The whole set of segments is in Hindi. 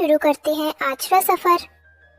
शुरू करते हैं आज का सफर।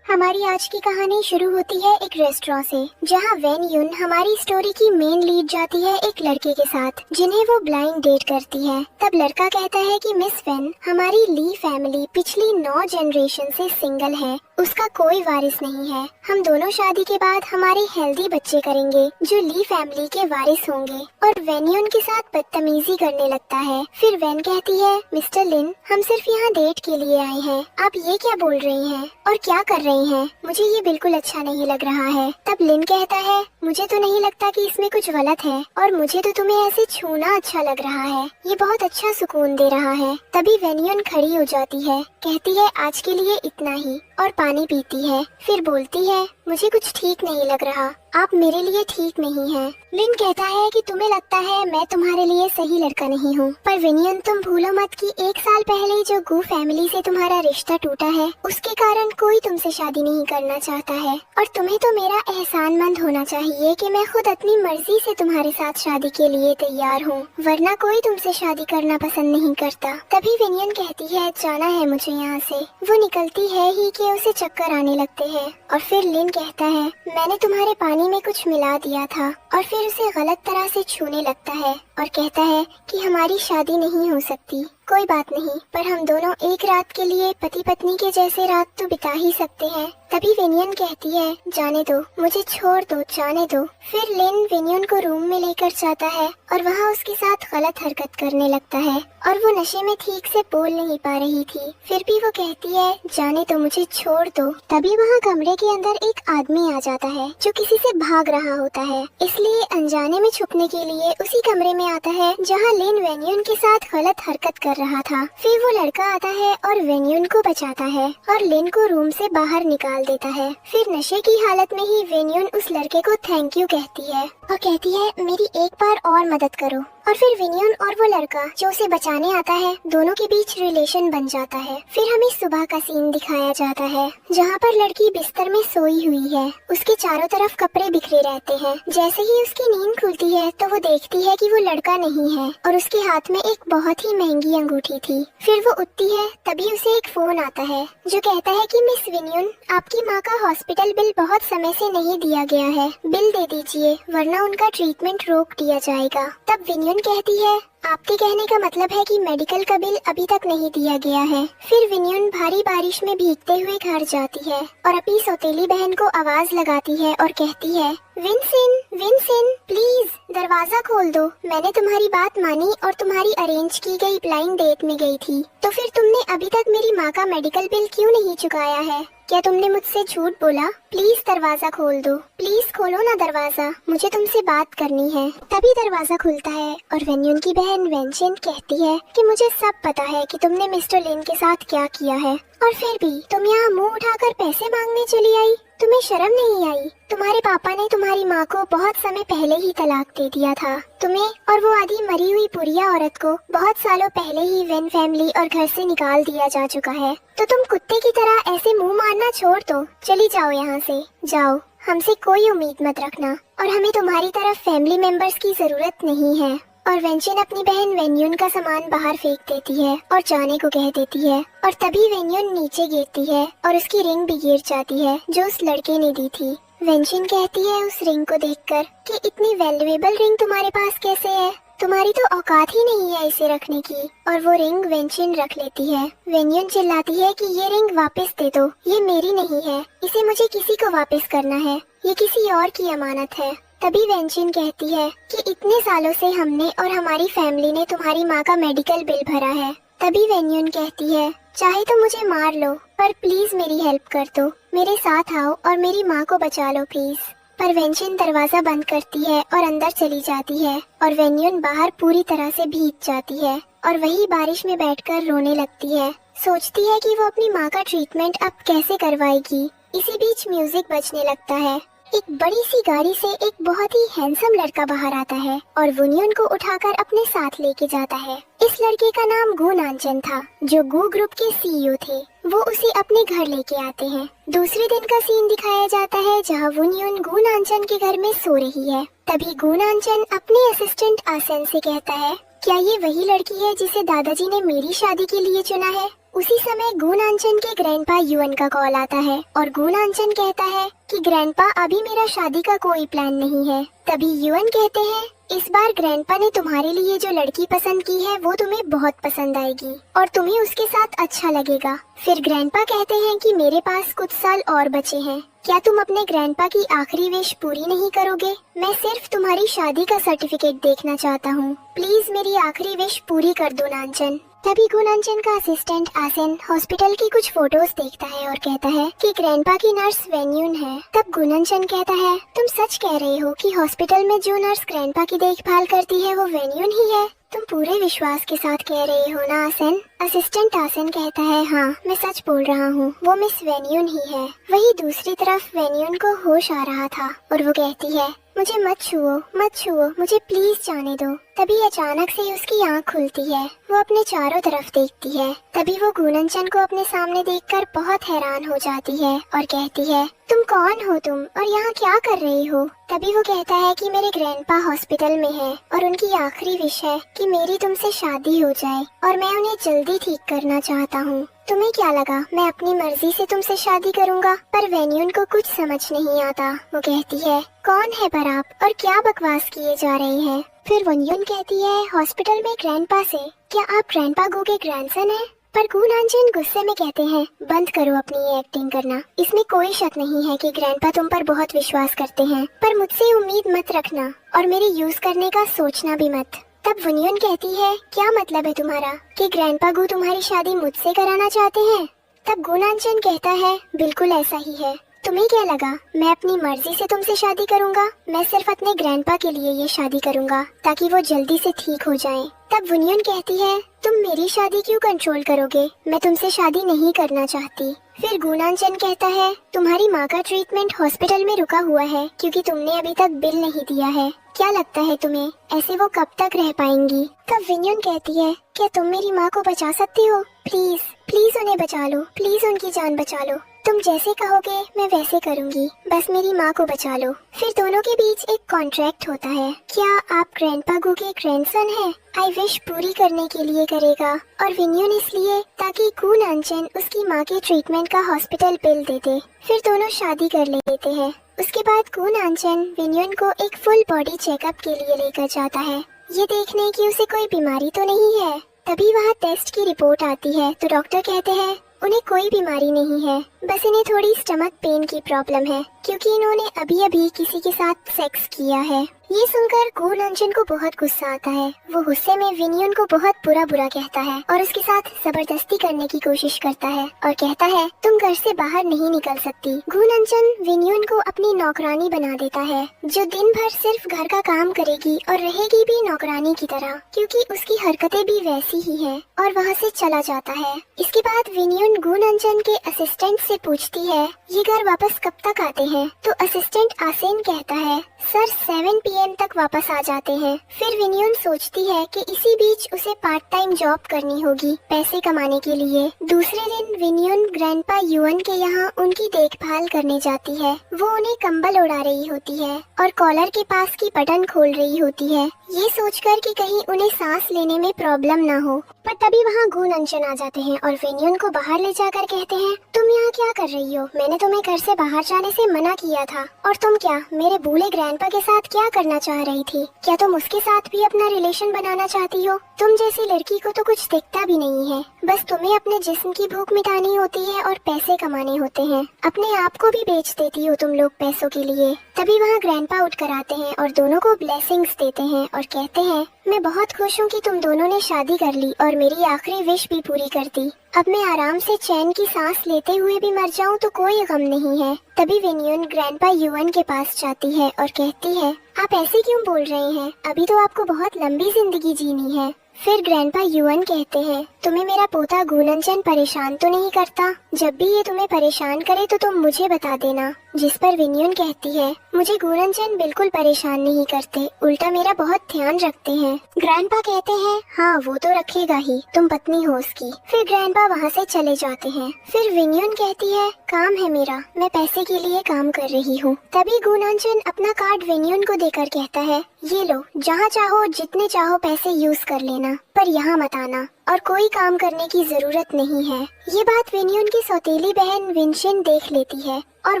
हमारी आज की कहानी शुरू होती है एक रेस्टोरेंट से, जहां वेन युन हमारी स्टोरी की मेन लीड जाती है एक लड़के के साथ जिन्हें वो ब्लाइंड डेट करती है। तब लड़का कहता है कि मिस वेन, हमारी ली फैमिली पिछली 9 जनरेशन से सिंगल है, उसका कोई वारिस नहीं है। हम दोनों शादी के बाद हमारे हेल्दी बच्चे करेंगे जो ली फैमिली के वारिस होंगे। और वेन युन के साथ बदतमीजी करने लगता है। फिर वेन कहती है, मिस्टर लिन, हम सिर्फ यहाँ डेट के लिए आए हैं, आप ये क्या बोल रही हैं और क्या कर रही हैं? मुझे ये बिल्कुल अच्छा नहीं लग रहा है। तब लिन कहता है, मुझे तो नहीं लगता कि इसमें कुछ गलत है और मुझे तो तुम्हें ऐसे छूना अच्छा लग रहा है, ये बहुत अच्छा सुकून दे रहा है। तभी वेन युन खड़ी हो जाती है, कहती है आज के लिए इतना ही और पानी पीती है। फिर बोलती है, मुझे कुछ ठीक नहीं लग रहा, आप मेरे लिए ठीक नहीं हैं। लिन कहता है कि तुम्हें लगता है मैं तुम्हारे लिए सही लड़का नहीं हूँ, पर विनियन तुम भूलो मत कि 1 साल पहले जो गू फैमिली से तुम्हारा रिश्ता टूटा है उसके कारण कोई तुमसे शादी नहीं करना चाहता है। और तुम्हें तो मेरा एहसानमंद होना चाहिए कि मैं खुद अपनी मर्जी से तुम्हारे साथ शादी के लिए तैयार हूँ, वरना कोई तुमसे शादी करना पसंद नहीं करता। तभी विनियन कहती है, जाना है मुझे यहाँ से। वो निकलती है ही कि उसे चक्कर आने लगते हैं। और फिर लिन कहता है, मैंने तुम्हारे पानी में कुछ मिला दिया था। और फिर उसे गलत तरह से छूने लगता है और कहता है कि हमारी शादी नहीं हो सकती। कोई बात नहीं, पर हम दोनों एक रात के लिए पति पत्नी के जैसे रात तो बिता ही सकते हैं। तभी विनियन कहती है, जाने दो, मुझे छोड़ दो, जाने दो। फिर लिन विनियन को रूम में लेकर जाता है और वहाँ उसके साथ गलत हरकत करने लगता है और वो नशे में ठीक से बोल नहीं पा रही थी। फिर भी वो कहती है, जाने दो, मुझे छोड़ दो। तभी वहाँ कमरे के अंदर एक आदमी आ जाता है जो किसी से भाग रहा होता है, इसलिए अनजाने में छुपने के लिए उसी कमरे में आता है जहाँ लिन वेन्यून के साथ गलत हरकत कर रहा था। फिर वो लड़का आता है और वेन्यून को बचाता है और लिन को रूम से बाहर निकाल देता है। फिर नशे की हालत में ही वेन्यून उस लड़के को थैंक यू कहती है और कहती है, मेरी एक बार और मदद करो। और फिर विनियन और वो लड़का जो उसे बचाने आता है, दोनों के बीच रिलेशन बन जाता है। फिर हमें सुबह का सीन दिखाया जाता है जहाँ पर लड़की बिस्तर में सोई हुई है, उसके चारों तरफ कपड़े बिखरे रहते हैं। जैसे ही उसकी नींद खुलती है तो वो देखती है कि वो लड़का नहीं है और उसके हाथ में एक बहुत ही महंगी अंगूठी थी। फिर वो उठती है, तभी उसे एक फोन आता है जो कहता है कि मिस विनियन, आपकी माँ का हॉस्पिटल बिल बहुत समय से नहीं दिया गया है, बिल दे दीजिए वरना उनका ट्रीटमेंट रोक दिया जाएगा। तब विनियन कहती है, आपके कहने का मतलब है कि मेडिकल का बिल अभी तक नहीं दिया गया है। फिर विनियन भारी बारिश में भीगते हुए घर जाती है और अपनी सौतेली बहन को आवाज लगाती है और कहती है, विंसिन, विंसिन, प्लीज दरवाजा खोल दो। मैंने तुम्हारी बात मानी और तुम्हारी अरेंज की गई ब्लाइंड डेट में गई थी, तो फिर तुमने अभी तक मेरी माँ का मेडिकल बिल क्यों नहीं चुकाया है? क्या तुमने मुझसे झूठ बोला? प्लीज दरवाजा खोल दो, प्लीज खोलो ना दरवाजा, मुझे तुमसे बात करनी है। तभी दरवाजा खुलता है और वेन्यून की बहन वेंचिन कहती है कि मुझे सब पता है कि तुमने मिस्टर लिन के साथ क्या किया है, और फिर भी तुम यहाँ मुंह उठाकर पैसे मांगने चली आई। तुम्हें शर्म नहीं आई? तुम्हारे पापा ने तुम्हारी माँ को बहुत समय पहले ही तलाक दे दिया था। तुम्हें और वो आधी मरी हुई पुरिया औरत को बहुत सालों पहले ही वेन फैमिली और घर से निकाल दिया जा चुका है, तो तुम कुत्ते की तरह ऐसे मुंह मारना छोड़ दो। चली जाओ यहाँ से, जाओ, हमसे कोई उम्मीद मत रखना और हमें तुम्हारी तरफ फैमिली मेंबर्स की जरूरत नहीं है। और वेंचिन अपनी बहन वेन्यून का सामान बाहर फेंक देती है और जाने को कह देती है। और तभी वेन्यून नीचे गिरती है और उसकी रिंग भी गिर जाती है जो उस लड़के ने दी थी। वेंचिन कहती है उस रिंग को देखकर कि इतनी वैल्यूएबल रिंग तुम्हारे पास कैसे है? तुम्हारी तो औकात ही नहीं है इसे रखने की। और वो रिंग वेंचिन रख लेती है। वेन्यून चिल्लाती है कि ये रिंग वापस दे दो, ये मेरी नहीं है, इसे मुझे किसी को वापस करना है, ये किसी और की अमानत है। तभी वेंचिन कहती है कि इतने सालों से हमने और हमारी फैमिली ने तुम्हारी माँ का मेडिकल बिल भरा है। तभी वेन्यून कहती है, चाहे तो मुझे मार लो पर प्लीज मेरी हेल्प कर दो, मेरे साथ आओ और मेरी माँ को बचा लो प्लीज। पर वेंचिन दरवाजा बंद करती है और अंदर चली जाती है और वेन्यून बाहर पूरी तरह से भीग जाती है और वही बारिश में बैठकर रोने लगती है। सोचती है कि वो अपनी माँ का ट्रीटमेंट अब कैसे करवाएगी। इसी बीच म्यूजिक बजने लगता है। एक बड़ी सी गाड़ी से एक बहुत ही हैंडसम लड़का बाहर आता है और वुनियन को उठाकर अपने साथ लेके जाता है। इस लड़के का नाम गू नानचन था जो गू ग्रुप के सीईओ थे। वो उसे अपने घर लेके आते हैं। दूसरे दिन का सीन दिखाया जाता है जहाँ वुनियन गू नानचन के घर में सो रही है। तभी गू नानचन अपने असिस्टेंट आसन से कहता है, क्या ये वही लड़की है जिसे दादाजी ने मेरी शादी के लिए चुना है? उसी समय गुनांचन के ग्रैंडपा युअन का कॉल आता है और गुनांचन कहता है कि ग्रैंडपा अभी मेरा शादी का कोई प्लान नहीं है। तभी युअन कहते हैं इस बार ग्रैंडपा ने तुम्हारे लिए जो लड़की पसंद की है वो तुम्हें बहुत पसंद आएगी और तुम्हें उसके साथ अच्छा लगेगा। फिर ग्रैंडपा कहते हैं कि मेरे पास कुछ साल और बचे हैं, क्या तुम अपने ग्रैंडपा की आखिरी विश पूरी नहीं करोगे? मैं सिर्फ तुम्हारी शादी का सर्टिफिकेट देखना चाहता हूँ, प्लीज मेरी आखिरी विश पूरी कर दो नांचन। तभी गुनांचन का असिस्टेंट आसेन हॉस्पिटल की कुछ फोटोज देखता है और कहता है कि ग्रैंडपा की नर्स वेन्यून है। तब गुनांचन कहता है तुम सच कह रहे हो कि हॉस्पिटल में जो नर्स ग्रैंडपा की देखभाल करती है वो वेन्यून ही है? तुम पूरे विश्वास के साथ कह रहे हो ना आसेन? असिस्टेंट आसेन कहता है हाँ मैं सच बोल रहा हूँ, वो मिस वेन्यून ही है। वही दूसरी तरफ वेन्यून को होश आ रहा था और वो कहती है मुझे मत छुओ मत छुओ, मुझे प्लीज जाने दो। तभी अचानक से उसकी आंख खुलती है, वो अपने चारों तरफ देखती है। तभी वो गुनांचन को अपने सामने देखकर बहुत हैरान हो जाती है और कहती है तुम कौन हो तुम और यहाँ क्या कर रही हो? तभी वो कहता है कि मेरे ग्रैंडपा हॉस्पिटल में है और उनकी आखिरी विश है कि मेरी तुमसे शादी हो जाए और मैं उन्हें जल्दी ठीक करना चाहता हूँ। तुम्हें क्या लगा मैं अपनी मर्जी से तुमसे शादी करूँगा? पर वेन्यून को कुछ समझ नहीं आता। वो कहती है कौन है पर आप और क्या बकवास किए जा रहे हैं? फिर वेन्यून कहती है हॉस्पिटल में ग्रैंडपा से, क्या आप ग्रैंडपा गो के ग्रैंडसन हैं? पर गुनांचन गुस्से में कहते हैं बंद करो अपनी ये एक्टिंग करना, इसमें कोई शक नहीं है कि ग्रैंडपा तुम पर बहुत विश्वास करते हैं, पर मुझसे उम्मीद मत रखना और मेरे यूज करने का सोचना भी मत। तब वन्यून कहती है क्या मतलब है तुम्हारा कि ग्रैंडपा गु तुम्हारी शादी मुझसे कराना चाहते हैं? तब गुनांचन कहता है बिल्कुल ऐसा ही है। तुम्हें क्या लगा मैं अपनी मर्जी से तुमसे शादी करूंगा? मैं सिर्फ अपने ग्रैंडपा के लिए ये शादी करूंगा ताकि वो जल्दी से ठीक हो जाएं। तब वन्यून कहती है तुम मेरी शादी क्यों कंट्रोल करोगे? मैं तुमसे शादी नहीं करना चाहती। फिर गुनांचन कहता है तुम्हारी माँ का ट्रीटमेंट हॉस्पिटल में रुका हुआ है क्योंकि तुमने अभी तक बिल नहीं दिया है। क्या लगता है तुम्हें ऐसे वो कब तक रह पाएंगी? तब वन्यून कहती है क्या तुम मेरी माँ को बचा सकती हो? प्लीज प्लीज उन्हें बचा लो, प्लीज उनकी जान बचा लो। तुम जैसे कहोगे मैं वैसे करूंगी, बस मेरी माँ को बचा लो। फिर दोनों के बीच एक कॉन्ट्रैक्ट होता है। क्या आप ग्रैंडपा गु के ग्रैंडसन हैं? आई विश पूरी करने के लिए करेगा और वन्यून इसलिए ताकि गुनांचन उसकी माँ के ट्रीटमेंट का हॉस्पिटल बिल दे दे। फिर दोनों शादी कर लेते हैं। उसके बाद गुनांचन वन्यून को एक फुल बॉडी चेकअप के लिए लेकर जाता है, ये देखने की उसे कोई बीमारी तो नहीं है। तभी वहाँ टेस्ट की रिपोर्ट आती है तो डॉक्टर कहते हैं उन्हें कोई बीमारी नहीं है, बस इन्हें थोड़ी स्टमक पेन की प्रॉब्लम है क्योंकि इन्होंने अभी अभी किसी के साथ सेक्स किया है। ये सुनकर गुनांचन को बहुत गुस्सा आता है। वो गुस्से में वन्यून को बहुत बुरा कहता है और उसके साथ जबरदस्ती करने की कोशिश करता है और कहता है तुम घर से बाहर नहीं निकल सकती। गुनांचन वन्यून को अपनी नौकरानी बना देता है जो दिन भर सिर्फ घर का काम करेगी और रहेगी भी नौकरानी की तरह क्योंकि उसकी हरकतें भी वैसी ही है और वहाँ से चला जाता है। इसके बाद वन्यून गुनांचन के असिस्टेंट से पूछती है ये घर वापस कब तक आते हैं? तो असिस्टेंट आसेन कहता है सर 7 PM तक वापस आ जाते हैं। फिर वन्यून सोचती है कि इसी बीच उसे पार्ट टाइम जॉब करनी होगी पैसे कमाने के लिए। दूसरे दिन वन्यून ग्रैंडपा युअन के यहाँ उनकी देखभाल करने जाती है। वो उन्हें कंबल उड़ा रही होती है और कॉलर के पास की बटन खोल रही होती है, ये सोचकर कि कहीं उन्हें सांस लेने में प्रॉब्लम ना हो। पर तभी वहाँ गुनांचन आ जाते हैं और वन्यून को बाहर ले जाकर कहते हैं तुम यहाँ क्या कर रही हो? मैंने तुम्हें घर से बाहर जाने से मना किया था और तुम क्या मेरे बूढ़े ग्रैंडपा के साथ क्या करना चाह रही थी? क्या तुम उसके साथ भी अपना रिलेशन बनाना चाहती हो? तुम जैसी लड़की को तो कुछ दिखता भी नहीं है, बस तुम्हें अपने जिस्म की भूख मिटानी होती है और पैसे कमाने होते हैं। अपने आप को भी बेच देती हो तुम लोग पैसों के लिए। तभी वहाँ ग्रैंडपा उठ कर आते हैं और दोनों को ब्लेसिंग्स देते हैं और कहते हैं मैं बहुत खुश हूँ कि तुम दोनों ने शादी कर ली और मेरी आखिरी विश भी पूरी कर दी। अब मैं आराम से चैन की सांस लेते हुए भी मर जाऊँ तो कोई गम नहीं है। तभी वन्यून ग्रैंडपा युअन के पास जाती है और कहती है आप ऐसे क्यों बोल रहे हैं? अभी तो आपको बहुत लंबी जिंदगी जीनी है। फिर ग्रैंडपा युअन कहते हैं तुम्हें मेरा पोता गुनांचन परेशान तो नहीं करता? जब भी ये तुम्हें परेशान करे तो तुम मुझे बता देना। जिस पर वन्यून कहती है मुझे गुननचन बिल्कुल परेशान नहीं करते, उल्टा मेरा बहुत ध्यान रखते हैं। ग्रैंडपा कहते हैं हाँ वो तो रखेगा ही, तुम पत्नी हो उसकी। फिर ग्रैंडपा वहाँ से चले जाते हैं। फिर विनयुन कहती है काम है मेरा, मैं पैसे के लिए काम कर रही हूँ। तभी गुननचन अपना कार्ड विनयुन को देकर कहता है ये लो, जहाँ चाहो जितने चाहो पैसे यूज कर लेना, पर यहाँ मत आना और कोई काम करने की जरूरत नहीं है। ये बात विनयुन की सौतेली बहन विनशिन देख लेती है और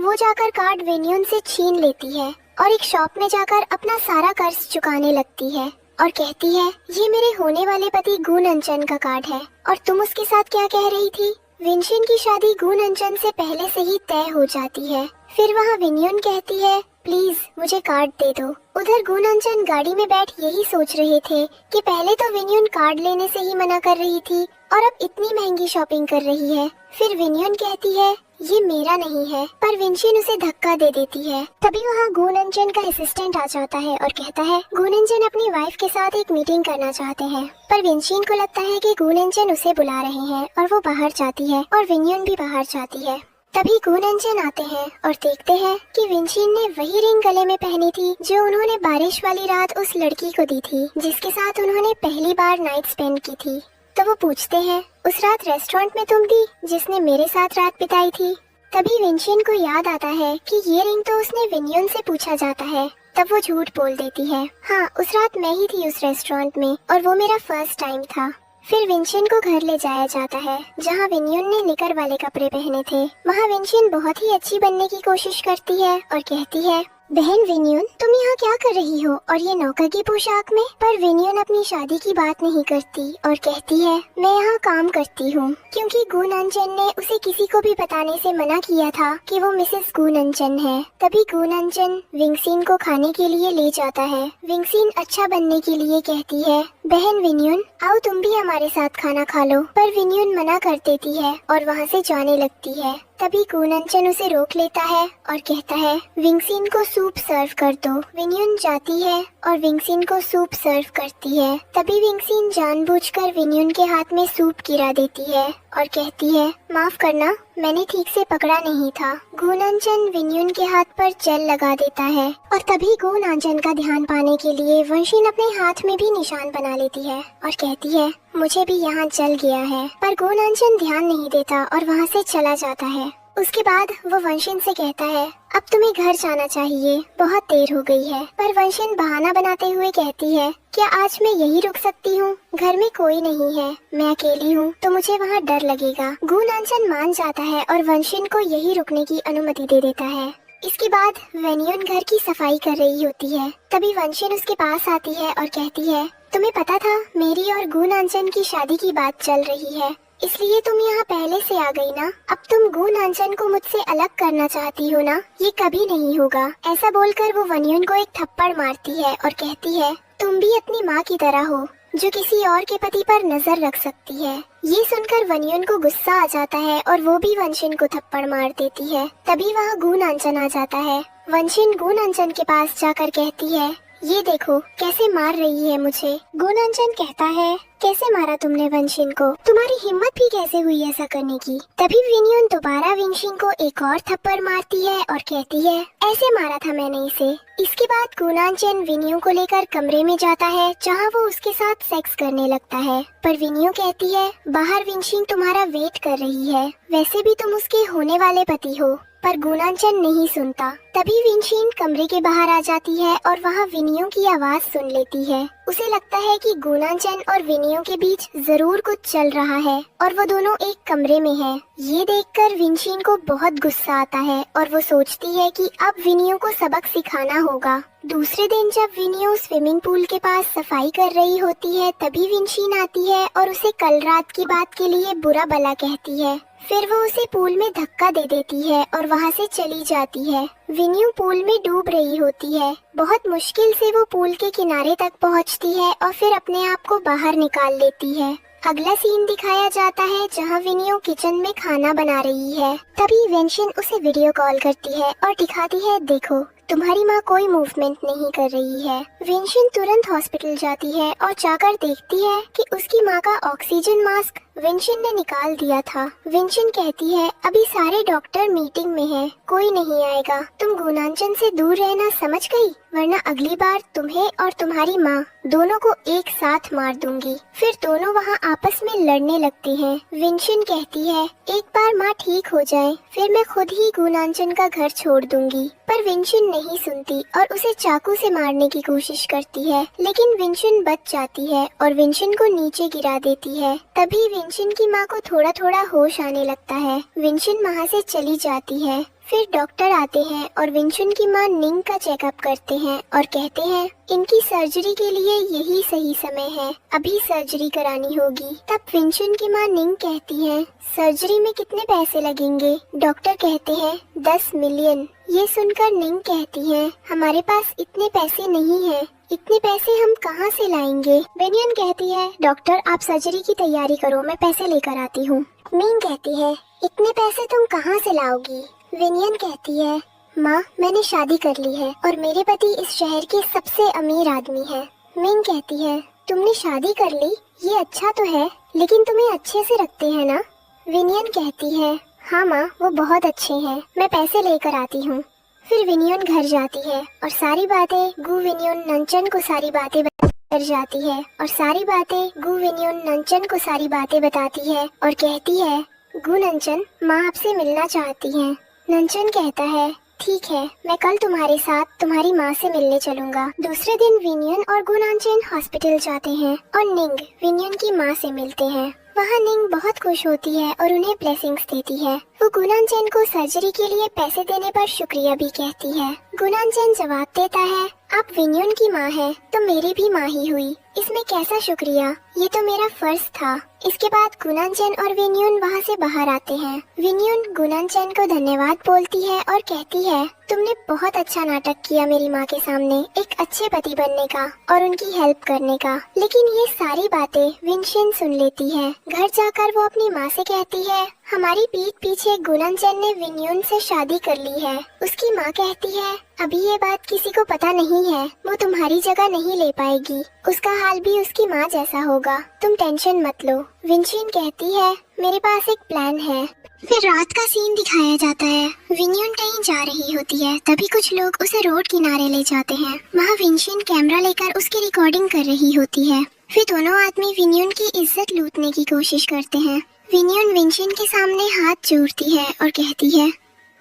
वो जाकर कार्ड विनयुन से छीन लेती है और एक शॉप में जाकर अपना सारा कर्ज चुकाने लगती है और कहती है ये मेरे होने वाले पति गुननचन का कार्ड है और तुम उसके साथ क्या कह रही थी। विनशिन की शादी गुननचन से पहले से ही तय हो जाती है। फिर वहाँ विनयुन कहती है प्लीज मुझे कार्ड दे दो। उधर गुननचन गाड़ी में बैठ यही सोच रहे थे कि पहले तो विनयुन कार्ड लेने से ही मना कर रही थी और अब इतनी महंगी शॉपिंग कर रही है। फिर विनयुन कहती है ये मेरा नहीं है, पर विनशिन उसे धक्का दे देती है। तभी वहाँ गुननचन का असिस्टेंट आ जाता है और कहता है गुननचन अपनी वाइफ के साथ एक मीटिंग करना चाहते हैं, पर विनशिन को लगता है कि गुननचन उसे बुला रहे हैं और वो बाहर जाती है और विनयुन भी बाहर जाती है। तभी गुननचन आते हैं और देखते हैं कि विनशिन ने वही रिंग गले में पहनी थी जो उन्होंने बारिश वाली रात उस लड़की को दी थी जिसके साथ उन्होंने पहली बार नाइट स्पेंड की थी। तो वो पूछते हैं उस रात रेस्टोरेंट में तुम थी जिसने मेरे साथ रात बिताई थी। तभी विनशिन को याद आता है कि ये रिंग तो उसने विनयुन से पूछा जाता है। तब वो झूठ बोल देती है हाँ उस रात मैं ही थी उस रेस्टोरेंट में और वो मेरा फर्स्ट टाइम था। फिर विनशिन को घर ले जाया जाता है जहाँ विनयुन ने निकर वाले कपड़े पहने थे। वहाँ विनशिन बहुत ही अच्छी बनने की कोशिश करती है और कहती है बहन विनयुन तुम यहाँ क्या कर रही हो और ये नौकर की पोशाक में। पर विनयुन अपनी शादी की बात नहीं करती और कहती है मैं यहाँ काम करती हूँ क्योंकि गुननचन ने उसे किसी को भी बताने से मना किया था कि वो मिसेस गुननचन है। तभी गुननचन विंगसिन को खाने के लिए ले जाता है। विंगसिन अच्छा बनने के लिए कहती है बहन विनयुन आओ तुम भी हमारे साथ खाना खा लो, पर विनयुन मना कर देती है और वहाँ से जाने लगती है। तभी गुननचन उसे रोक लेता है और कहता है विंगसिन को सूप सर्व कर दो। विनयुन जाती है और विंगसिन को सूप सर्व करती है। तभी विंगसिन जानबूझकर विनयुन के हाथ में सूप गिरा देती है और कहती है माफ करना मैंने ठीक से पकड़ा नहीं था। गुननचन विनयुन के हाथ पर जल लगा देता है और तभी गुननचन का ध्यान पाने के लिए विनशिन अपने हाथ में भी निशान बना लेती है और कहती है मुझे भी यहाँ जल गया है। पर गुननचन ध्यान नहीं देता और वहाँ से चला जाता है। उसके बाद वो वंशिन से कहता है अब तुम्हें घर जाना चाहिए, बहुत देर हो गई है। पर वंशिन बहाना बनाते हुए कहती है क्या आज मैं यही रुक सकती हूँ, घर में कोई नहीं है, मैं अकेली हूँ तो मुझे वहाँ डर लगेगा। गुननचन मान जाता है और वंशिन को यही रुकने की अनुमति दे देता है। इसके बाद विनयुन घर की सफाई कर रही होती है। तभी वंशिन उसके पास आती है और कहती है तुम्हें पता था मेरी और गुननचन की शादी की बात चल रही है, इसलिए तुम यहाँ पहले से आ गई ना। अब तुम गुननचन को मुझसे अलग करना चाहती हो ना, ये कभी नहीं होगा। ऐसा बोलकर वो विनयुन को एक थप्पड़ मारती है और कहती है तुम भी अपनी माँ की तरह हो जो किसी और के पति पर नजर रख सकती है। ये सुनकर विनयुन को गुस्सा आ जाता है और वो भी वंशिन को थप्पड़ मार देती है। तभी वहाँ गुननचन आ जाता है। वंशिन गुननचन के पास जाकर कहती है ये देखो कैसे मार रही है मुझे। गुननचन कहता है कैसे मारा तुमने वंशिन को, तुम्हारी हिम्मत भी कैसे हुई ऐसा करने की। तभी विनयुन दोबारा वंशिन को एक और थप्पड़ मारती है और कहती है ऐसे मारा था मैंने इसे। इसके बाद गुननचन विनयु को लेकर कमरे में जाता है जहाँ वो उसके साथ सेक्स करने लगता है। पर विनयु कहती है बाहर वंशिन तुम्हारा वेट कर रही है, वैसे भी तुम उसके होने वाले पति हो। पर गुननचन नहीं सुनता। तभी विनशिन कमरे के बाहर आ जाती है और वहाँ विनयु की आवाज सुन लेती है। उसे लगता है कि गुननचन और विनयु के बीच जरूर कुछ चल रहा है और वो दोनों एक कमरे में हैं। ये देखकर विनशिन को बहुत गुस्सा आता है और वो सोचती है कि अब विनयु को सबक सिखाना होगा। दूसरे दिन जब विनयु स्विमिंग पूल के पास सफाई कर रही होती है तभी विनशिन आती है और उसे कल रात की बात के लिए बुरा भला कहती है। फिर वो उसे पूल में धक्का दे देती है और वहाँ से चली जाती है। विनयु पूल में डूब रही होती है। बहुत मुश्किल से वो पूल के किनारे तक पहुँचती है और फिर अपने आप को बाहर निकाल लेती है। अगला सीन दिखाया जाता है जहाँ विनयु किचन में खाना बना रही है। तभी वंशिन उसे वीडियो कॉल करती है और दिखाती है देखो तुम्हारी माँ कोई मूवमेंट नहीं कर रही है। विनशिन तुरंत हॉस्पिटल जाती है और जाकर देखती है कि उसकी माँ का ऑक्सीजन मास्क विंशन ने निकाल दिया था। विंशन कहती है अभी सारे डॉक्टर मीटिंग में हैं, कोई नहीं आएगा। तुम गुणांचन से दूर रहना समझ गई, वरना अगली बार तुम्हें और तुम्हारी माँ दोनों को एक साथ मार दूंगी। फिर दोनों वहाँ आपस में लड़ने लगती हैं। विंशन कहती है एक बार माँ ठीक हो जाए फिर मैं खुद ही गुणांचन का घर छोड़ दूंगी, पर विंशन नहीं सुनती और उसे चाकू से मारने की कोशिश करती है, लेकिन विंशन बच जाती है और विंशन को नीचे गिरा देती है। तभी विंशन की माँ को थोड़ा थोड़ा होश आने लगता है। विंशन वहाँ से चली जाती है। फिर डॉक्टर आते हैं और विंशन की माँ निंग का चेकअप करते हैं और कहते हैं इनकी सर्जरी के लिए यही सही समय है, अभी सर्जरी करानी होगी। तब विंशन की माँ निंग कहती है सर्जरी में कितने पैसे लगेंगे? डॉक्टर कहते हैं 10 मिलियन। ये सुनकर निंग कहती है हमारे पास इतने पैसे नहीं है, इतने पैसे हम कहाँ से लाएंगे? विनियन कहती है डॉक्टर आप सर्जरी की तैयारी करो, मैं पैसे लेकर आती हूँ। निंग कहती है इतने पैसे तुम कहाँ से लाओगी? विनियन कहती है माँ मैंने शादी कर ली है और मेरे पति इस शहर के सबसे अमीर आदमी है। मिंग कहती है तुमने शादी कर ली, ये अच्छा तो है, लेकिन तुम्हें अच्छे से रखते हैं ना? विनियन कहती है हाँ माँ वो बहुत अच्छे हैं, मैं पैसे लेकर आती हूँ। फिर विनियन घर जाती है और सारी बातें गु विनियन नंचन को सारी बातें कर जाती है और सारी बातें गु विनियन नंचन को सारी बातें बताती है और कहती है गु नंचन माँ आपसे मिलना चाहती है। नंचन कहता है ठीक है, मैं कल तुम्हारे साथ तुम्हारी माँ से मिलने चलूंगा। दूसरे दिन विनियन और गुणांचन हॉस्पिटल जाते हैं और निंग विनियन की माँ से मिलते हैं। वहाँ निंग बहुत खुश होती है और उन्हें ब्लेसिंग्स देती है। वो गुणांचन को सर्जरी के लिए पैसे देने पर शुक्रिया भी कहती है। गुणांचन जवाब देता है आप विनियन की माँ है तो मेरी भी माँ ही हुई, इसमें कैसा शुक्रिया, ये तो मेरा फर्ज था। इसके बाद गुणांचन और विनियन वहाँ से बाहर आते हैं। विनियन गुणांचन को धन्यवाद बोलती है और कहती है तुमने बहुत अच्छा नाटक किया मेरी माँ के सामने, एक अच्छे पति बनने का और उनकी हेल्प करने का। लेकिन ये सारी बातें विंशन सुन लेती है। घर जाकर वो अपनी माँ से कहती है हमारी पीठ पीछे गुणांचन ने विनियन से शादी कर ली है। उसकी माँ कहती है अभी ये बात किसी को पता नहीं है, वो तुम्हारी जगह नहीं ले पाएगी, उसका हाल भी उसकी माँ जैसा होगा, तुम टेंशन मत लो। विंशन कहती है मेरे पास एक प्लान है। फिर रात का सीन दिखाया जाता है। विनियन कहीं जा रही होती है, तभी कुछ लोग उसे रोड किनारे ले जाते हैं। वहाँ विंशन कैमरा लेकर उसकी रिकॉर्डिंग कर रही होती है। फिर दोनों आदमी विनियन की इज्जत लूटने की कोशिश करते हैं। विनियन विंशन के सामने हाथ जोड़ती है और कहती है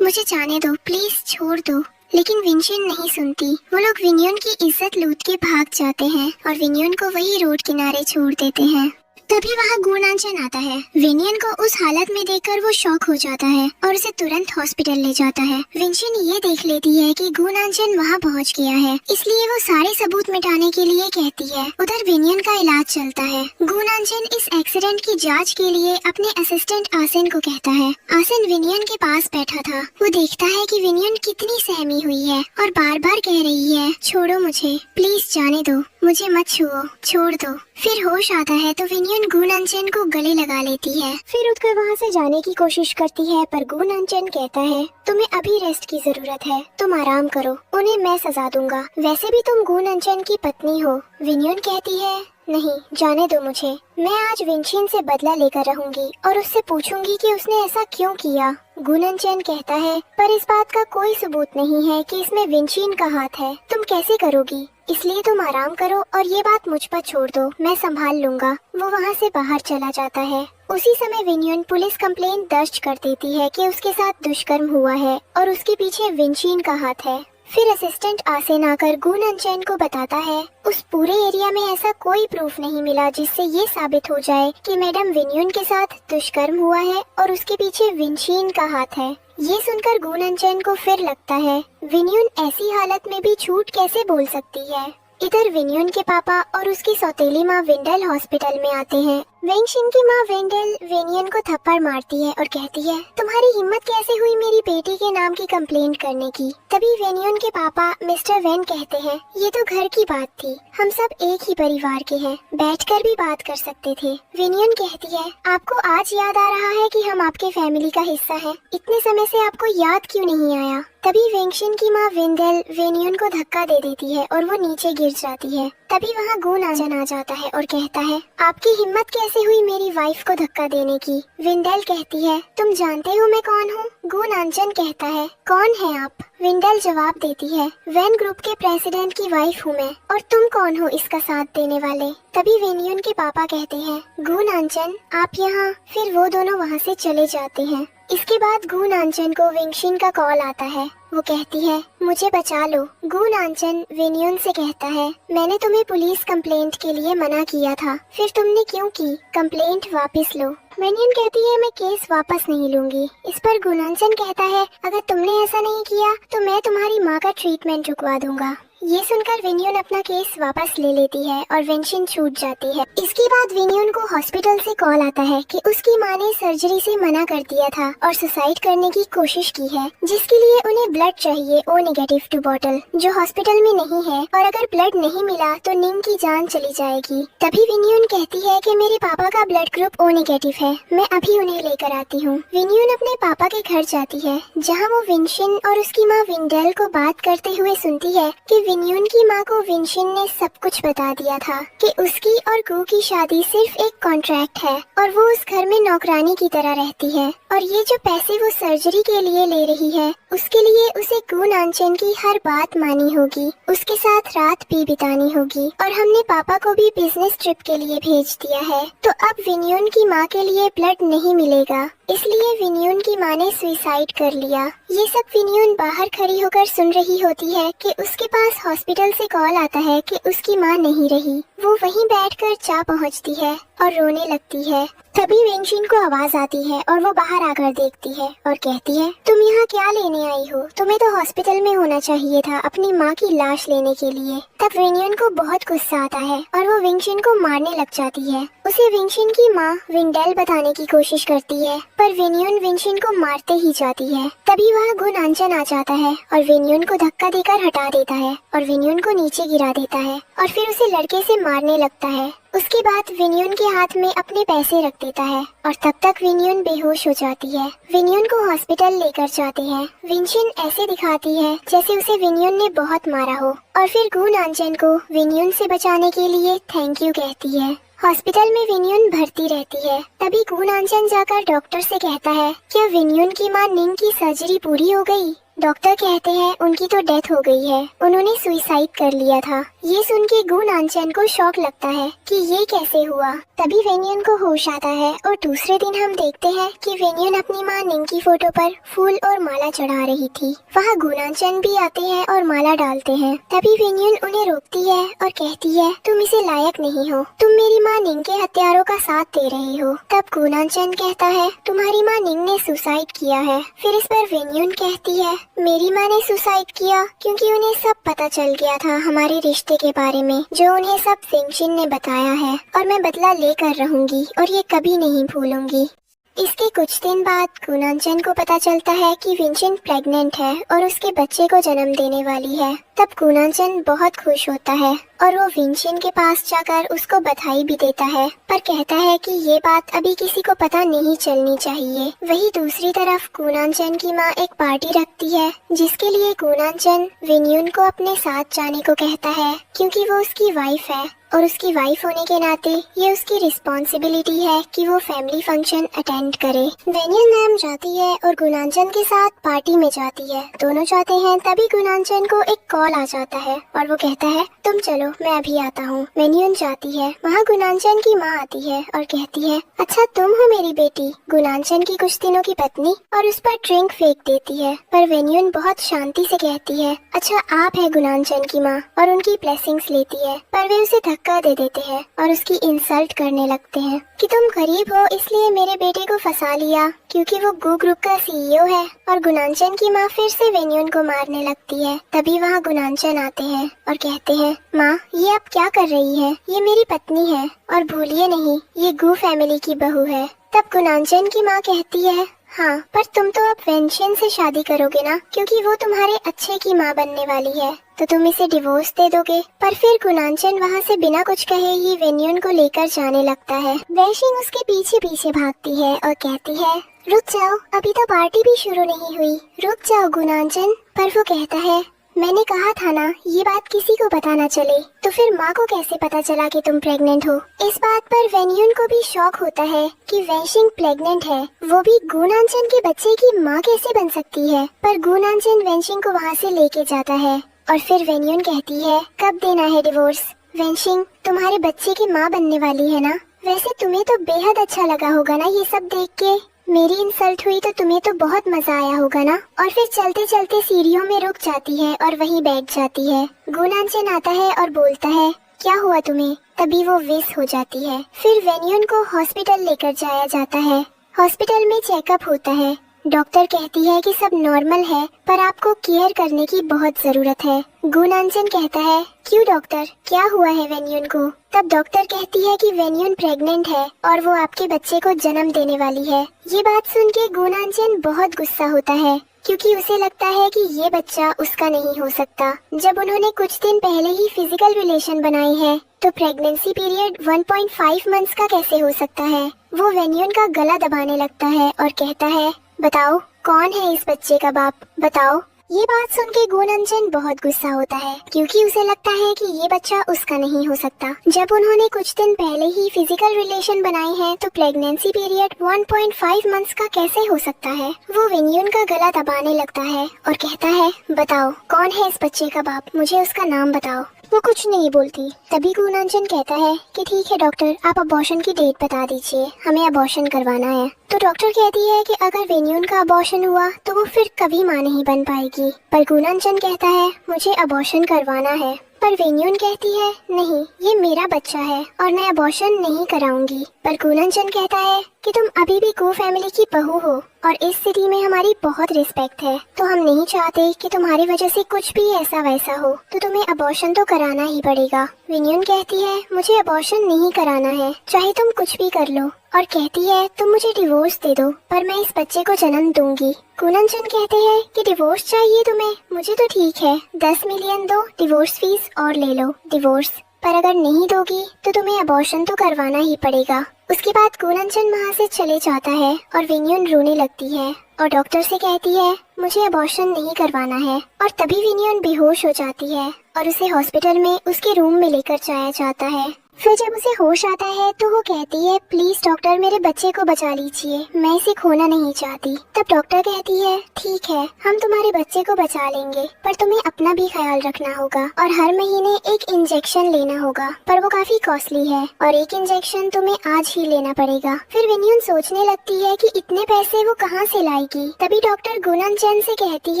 मुझे जाने दो, प्लीज छोड़ दो। लेकिन विंशन नहीं सुनती। वो लोग विनियन की इज्जत लूट के भाग जाते हैं और विनियन को वही रोड किनारे छोड़ देते हैं। तभी वहाँ गुणांचन आता है। विनियन को उस हालत में देखकर वो शॉक हो जाता है और उसे तुरंत हॉस्पिटल ले जाता है। विंशन ये देख लेती है कि गुणांचन वहाँ पहुँच गया है, इसलिए वो सारे सबूत मिटाने के लिए कहती है। उधर विनियन का इलाज चलता है। गुणांचन इस एक्सीडेंट की जांच के लिए अपने असिस्टेंट आसिन को कहता है। आसिन विनियन के पास बैठा था। वो देखता है कि विनियन कितनी सहमी हुई है और बार बार कह रही है छोड़ो मुझे, प्लीज जाने दो, मुझे मत छुओ, छोड़ दो। फिर होश आता है तो विनियन गुणांचन को गले लगा लेती है। फिर उठकर वहाँ से जाने की कोशिश करती है, पर गुणांचन कहता है तुम्हें अभी रेस्ट की जरूरत है, तुम आराम करो, उन्हें मैं सजा दूंगा, वैसे भी तुम गुणांचन की पत्नी हो। विनियन कहती है नहीं, जाने दो मुझे, मैं आज विंशन से बदला लेकर रहूंगी और उससे पूछूंगी कि उसने ऐसा क्यों किया। गुणांचन कहता है पर इस बात का कोई सबूत नहीं है कि इसमें विंशन का हाथ है, तुम कैसे करोगी, इसलिए तुम आराम करो और ये बात मुझ पर छोड़ दो, मैं संभाल लूंगा। वो वहाँ से बाहर चला जाता है। उसी समय विनियन पुलिस कंप्लेंट दर्ज कर देती है कि उसके साथ दुष्कर्म हुआ है और उसके पीछे विंशन का हाथ है। फिर असिस्टेंट आसिन आकर गुणांचन को बताता है उस पूरे एरिया में ऐसा कोई प्रूफ नहीं मिला जिससे ये साबित हो जाए कि मैडम विनियन के साथ दुष्कर्म हुआ है और उसके पीछे विंशन का हाथ है। ये सुनकर गुणांचन को फिर लगता है विनियन ऐसी हालत में भी झूठ कैसे बोल सकती है। इधर विनियन के पापा और उसकी सौतेली माँ वेंडल हॉस्पिटल में आते हैं। विंशन की माँ वेंडल विनियन को थप्पड़ मारती है और कहती है तुम्हारी हिम्मत कैसे हुई मेरी बेटी के नाम की कंप्लेंट करने की। तभी विनियन के पापा मिस्टर वेन कहते हैं ये तो घर की बात थी, हम सब एक ही परिवार के हैं, बैठकर भी बात कर सकते थे। विनियन कहती है आपको आज याद आ रहा है कि हम आपके फैमिली का हिस्सा हैं, इतने समय से आपको याद क्यों नहीं आया। तभी विंशन की माँ वेंडल विनियन को धक्का दे देती है और वो नीचे गिर जाती है। तभी वहाँ गुनांचन आ जाता है और कहता है, आपकी हिम्मत कैसे हुई मेरी वाइफ को धक्का देने की? विंडेल कहती है, तुम जानते हो मैं कौन हूँ? गुनांचन कहता है, कौन है आप? विंडेल जवाब देती है, वैन ग्रुप के प्रेसिडेंट की वाइफ हूँ मैं, और तुम कौन हो इसका साथ देने वाले? तभी वेन्यून के पापा कहते हैं, गुनांचन आप यहाँ। फिर वो दोनों वहाँ से चले जाते हैं। इसके बाद गुनांचन को विंगशिन का कॉल आता है। वो कहती है, मुझे बचा लो। गुनांचन वेन्यून से कहता है, मैंने तुम्हें पुलिस कंप्लेंट के लिए मना किया था, फिर तुमने क्यों की? कंप्लेंट वापस लो। वेन्यून कहती है, मैं केस वापस नहीं लूंगी। इस पर गुनांचन कहता है, अगर तुमने ऐसा नहीं किया तो मैं तुम्हारी माँ का ट्रीटमेंट रुकवा दूंगा। ये सुनकर विन्यून अपना केस वापस ले लेती है और विंगशिन छूट जाती है। इसके बाद विन्यून को हॉस्पिटल से कॉल आता है कि उसकी माँ ने सर्जरी से मना कर दिया था और सुसाइड करने की कोशिश की है, जिसके लिए उन्हें ब्लड चाहिए O नेगेटिव 2 बॉटल, जो हॉस्पिटल में नहीं है, और अगर ब्लड नहीं मिला तो निंग की जान चली जाएगी। तभी विन्यून कहती है कि मेरे पापा का ब्लड ग्रुप O नेगेटिव है, मैं अभी उन्हें लेकर आती हूँ। विन्यून अपने पापा के घर जाती है, जहाँ वो विंगशिन और उसकी माँ विंडेल को बात करते हुए सुनती है कि विन्यून की माँ को विंगशिन ने सब कुछ बता दिया था कि उसकी और गू की शादी सिर्फ एक कॉन्ट्रैक्ट है और वो उस घर में नौकरानी की तरह रहती है, और ये जो पैसे वो सर्जरी के लिए ले रही है उसके लिए उसे गुनांचन की हर बात मानी होगी, उसके साथ रात भी बितानी होगी, और हमने पापा को भी बिजनेस ट्रिप के लिए भेज दिया है। तो अब विन्यून की माँ के लिए ब्लड नहीं मिलेगा, इसलिए विन्यून की माँ ने सुसाइड कर लिया। ये सब विन्यून बाहर खड़ी होकर सुन रही होती है कि उसके पास हॉस्पिटल से कॉल आता है कि उसकी माँ नहीं रही। वो वहीं बैठकर जा पहुँचती है और रोने लगती है। तभी विंगशिन को आवाज आती है और वो बाहर आकर देखती है और कहती है, तुम यहाँ क्या लेने आई हो? तुम्हें तो हॉस्पिटल में होना चाहिए था अपनी माँ की लाश लेने के लिए। तब विन्यून को बहुत गुस्सा आता है और वो विंगशिन को मारने लग जाती है। उसे विंगशिन की माँ विंडेल बताने की कोशिश करती है, पर विन्यून विंगशिन को मारते ही जाती है। तभी वह गुनांचन आ जाता है और विन्यून को धक्का देकर हटा देता है और विन्यून को नीचे गिरा देता है और फिर उसे लड़के से मारने लगता है। उसके बाद विन्यून के हाथ में अपने पैसे रख देता है और तब तक विन्यून बेहोश हो जाती है। विन्यून को हॉस्पिटल लेकर जाते हैं। विंगशिन ऐसे दिखाती है जैसे उसे विन्यून ने बहुत मारा हो, और फिर गुनांचन को विन्यून से बचाने के लिए थैंक यू कहती है। हॉस्पिटल में विन्यून भर्ती रहती है। तभी गुनांचन जाकर डॉक्टर से कहता है, क्या विन्यून की माँ निंग की सर्जरी पूरी हो गई? डॉक्टर कहते हैं उनकी तो डेथ हो गई है, उन्होंने सुसाइड कर लिया था। ये सुन के गुनांचन को शॉक लगता है कि ये कैसे हुआ। तभी विन्यून को होश आता है और दूसरे दिन हम देखते हैं कि विन्यून अपनी माँ निंग की फोटो पर फूल और माला चढ़ा रही थी। वहाँ गुनांचन भी आते हैं और माला डालते हैं। तभी विन्यून उन्हें रोकती है और कहती है, तुम इसे लायक नहीं हो, तुम मेरी माँ निंग के हत्यारों का साथ दे रही हो। तब गुनांचन कहता है, तुम्हारी माँ निंग ने सुसाइड किया है। फिर इस पर विन्यून कहती है, मेरी माँ ने सुसाइड किया क्योंकि उन्हें सब पता चल गया था हमारे रिश्ते के बारे में, जो उन्हें सब विंगशिन ने बताया है, और मैं बदला लेकर रहूंगी और ये कभी नहीं भूलूंगी। इसके कुछ दिन बाद गुनांचन को पता चलता है कि विंगशिन प्रेग्नेंट है और उसके बच्चे को जन्म देने वाली है। तब गुनांचन बहुत खुश होता है और वो विंगशिन के पास जाकर उसको बधाई भी देता है, पर कहता है कि ये बात अभी किसी को पता नहीं चलनी चाहिए। वही दूसरी तरफ गुनांचन की माँ एक पार्टी रखती है जिसके लिए गुनांचन विन्यून को अपने साथ जाने को कहता है, क्योंकि वो उसकी वाइफ है और उसकी वाइफ होने के नाते ये उसकी रिस्पॉन्सिबिलिटी है कि वो फैमिली फंक्शन अटेंड करे। वेन्यून मैम जाती है और गुनांचन के साथ पार्टी में जाती है। दोनों जाते हैं। तभी गुनांचन को एक कॉल आ जाता है और वो कहता है, तुम चलो मैं अभी आता हूँ। वेन्यून जाती है। वहाँ गुनांचन की माँ आती है और कहती है, अच्छा तुम हो मेरी बेटी, गुनांचन की कुछ दिनों की पत्नी, और उस पर ड्रिंक फेंक देती है। पर वेन्यून बहुत शांति से कहती है, अच्छा आप है गुनांचन की माँ, और उनकी ब्लेसिंग्स लेती है। पर वे उसे धक्का दे देते हैं और उसकी इंसल्ट करने लगते हैं कि तुम गरीब हो इसलिए मेरे बेटे को फंसा लिया क्योंकि वो गू ग्रुप का सीईओ है। और गुनांचन की माँ फिर से वेन्यून को मारने लगती है। तभी वहाँ गुनांचन आते हैं और कहते हैं, माँ ये आप क्या कर रही है? ये मेरी पत्नी है और भूलिए नहीं ये गू फैमिली की बहू है। तब गुनांचन की माँ कहती है, हाँ पर तुम तो अब विंगशिन से शादी करोगे ना, क्योंकि वो तुम्हारे अच्छे की माँ बनने वाली है, तो तुम इसे डिवोर्स दे दोगे। पर फिर गुनांचन वहाँ से बिना कुछ कहे ही वेन्यून को लेकर जाने लगता है। वेंशिंग उसके पीछे पीछे भागती है और कहती है, रुक जाओ, अभी तो पार्टी भी शुरू नहीं हुई, रुक जाओ गुनांचन। पर वो कहता है, मैंने कहा था ना, ये बात किसी को पता ना चले। तो फिर माँ को कैसे पता चला कि तुम प्रेग्नेंट हो? इस बात पर वेन्यून को भी शौक होता है कि वैनशिंग प्रेग्नेंट है, वो भी गुनांचन के बच्चे की माँ कैसे बन सकती है। पर गुनांचन वैनशिंग को वहाँ से लेके जाता है और फिर वेन्यून कहती है, कब देना है डिवोर्स? वैनशिंग तुम्हारे बच्चे की माँ बनने वाली है ना? वैसे तुम्हें तो बेहद अच्छा लगा होगा ना ये सब देख के। मेरी इंसल्ट हुई तो तुम्हें तो बहुत मजा आया होगा ना। और फिर चलते चलते सीढ़ियों में रुक जाती है और वहीं बैठ जाती है। गुनांचन आता है और बोलता है, क्या हुआ तुम्हें? तभी वो विश हो जाती है। फिर वेन्यून को हॉस्पिटल लेकर जाया जाता है। हॉस्पिटल में चेकअप होता है। डॉक्टर कहती है कि सब नॉर्मल है, पर आपको केयर करने की बहुत जरूरत है। गुनांचन कहता है, क्यों डॉक्टर, क्या हुआ है वेन्यून को? तब डॉक्टर कहती है कि वेन्यून प्रेग्नेंट है और वो आपके बच्चे को जन्म देने वाली है। ये बात सुन के गुनांचन बहुत गुस्सा होता है, क्योंकि उसे लगता है कि ये बच्चा उसका नहीं हो सकता। जब उन्होंने कुछ दिन पहले ही फिजिकल रिलेशन बनाए हैं, तो प्रेगनेंसी पीरियड 1.5 मंथ्स का कैसे हो सकता है? वो वेन्यून का गला दबाने लगता है और कहता है, बताओ कौन है इस बच्चे का बाप, बताओ। ये बात सुन के गुनांचन बहुत गुस्सा होता है, क्योंकि उसे लगता है कि ये बच्चा उसका नहीं हो सकता। जब उन्होंने कुछ दिन पहले ही फिजिकल रिलेशन बनाए हैं, तो प्रेगनेंसी पीरियड 1.5 मंथ्स का कैसे हो सकता है? वो वेन्यून का गला दबाने लगता है और कहता है, बताओ कौन है इस बच्चे का बाप, मुझे उसका नाम बताओ। वो कुछ नहीं बोलती। तभी गुनांचन कहता है कि ठीक है डॉक्टर, आप अबॉर्शन की डेट बता दीजिए, हमें अबॉर्शन करवाना है। तो डॉक्टर कहती है कि अगर वेन्यून का अबॉर्शन हुआ तो वो फिर कभी माँ नहीं बन पाएगी। पर गुनांचन कहता है, मुझे अबॉर्शन करवाना है। पर वेन्यून कहती है, नहीं, ये मेरा बच्चा है और मैं अबॉर्शन नहीं कराऊंगी। पर गुनांचन कहता है कि तुम अभी भी गो फैमिली की बहू हो और इस सिटी में हमारी बहुत रिस्पेक्ट है, तो हम नहीं चाहते कि तुम्हारी वजह से कुछ भी ऐसा वैसा हो, तो तुम्हें अबॉर्शन तो कराना ही पड़ेगा। वेन्यून कहती है, मुझे अबॉर्शन नहीं कराना है, चाहे तुम कुछ भी कर लो। और कहती है, तुम मुझे डिवोर्स दे दो, पर मैं इस बच्चे को जन्म दूंगी। गुनांचन कहते हैं कि डिवोर्स चाहिए तुम्हें? मुझे तो ठीक है, 10 मिलियन दो, डिवोर्स फीस और ले लो डिवोर्स, पर अगर नहीं दोगी तो तुम्हें अबॉर्शन तो करवाना ही पड़ेगा। उसके बाद गुनांचन वहाँ से चले जाता है और वेन्यून रोने लगती है और डॉक्टर से कहती है, मुझे अबॉर्शन नहीं करवाना है। और तभी वेन्यून बेहोश हो जाती है और उसे हॉस्पिटल में उसके रूम में लेकर जाया जाता है। फिर जब उसे होश आता है तो वो कहती है, प्लीज डॉक्टर मेरे बच्चे को बचा लीजिए, मैं इसे खोना नहीं चाहती। तब डॉक्टर कहती है, ठीक है, हम तुम्हारे बच्चे को बचा लेंगे, पर तुम्हें अपना भी ख्याल रखना होगा और हर महीने एक इंजेक्शन लेना होगा, पर वो काफी कॉस्टली है और एक इंजेक्शन तुम्हें आज ही लेना पड़ेगा। फिर वेन्यून सोचने लगती है कि इतने पैसे वो कहाँ से लाएगी। तभी डॉक्टर गुनांचन से कहती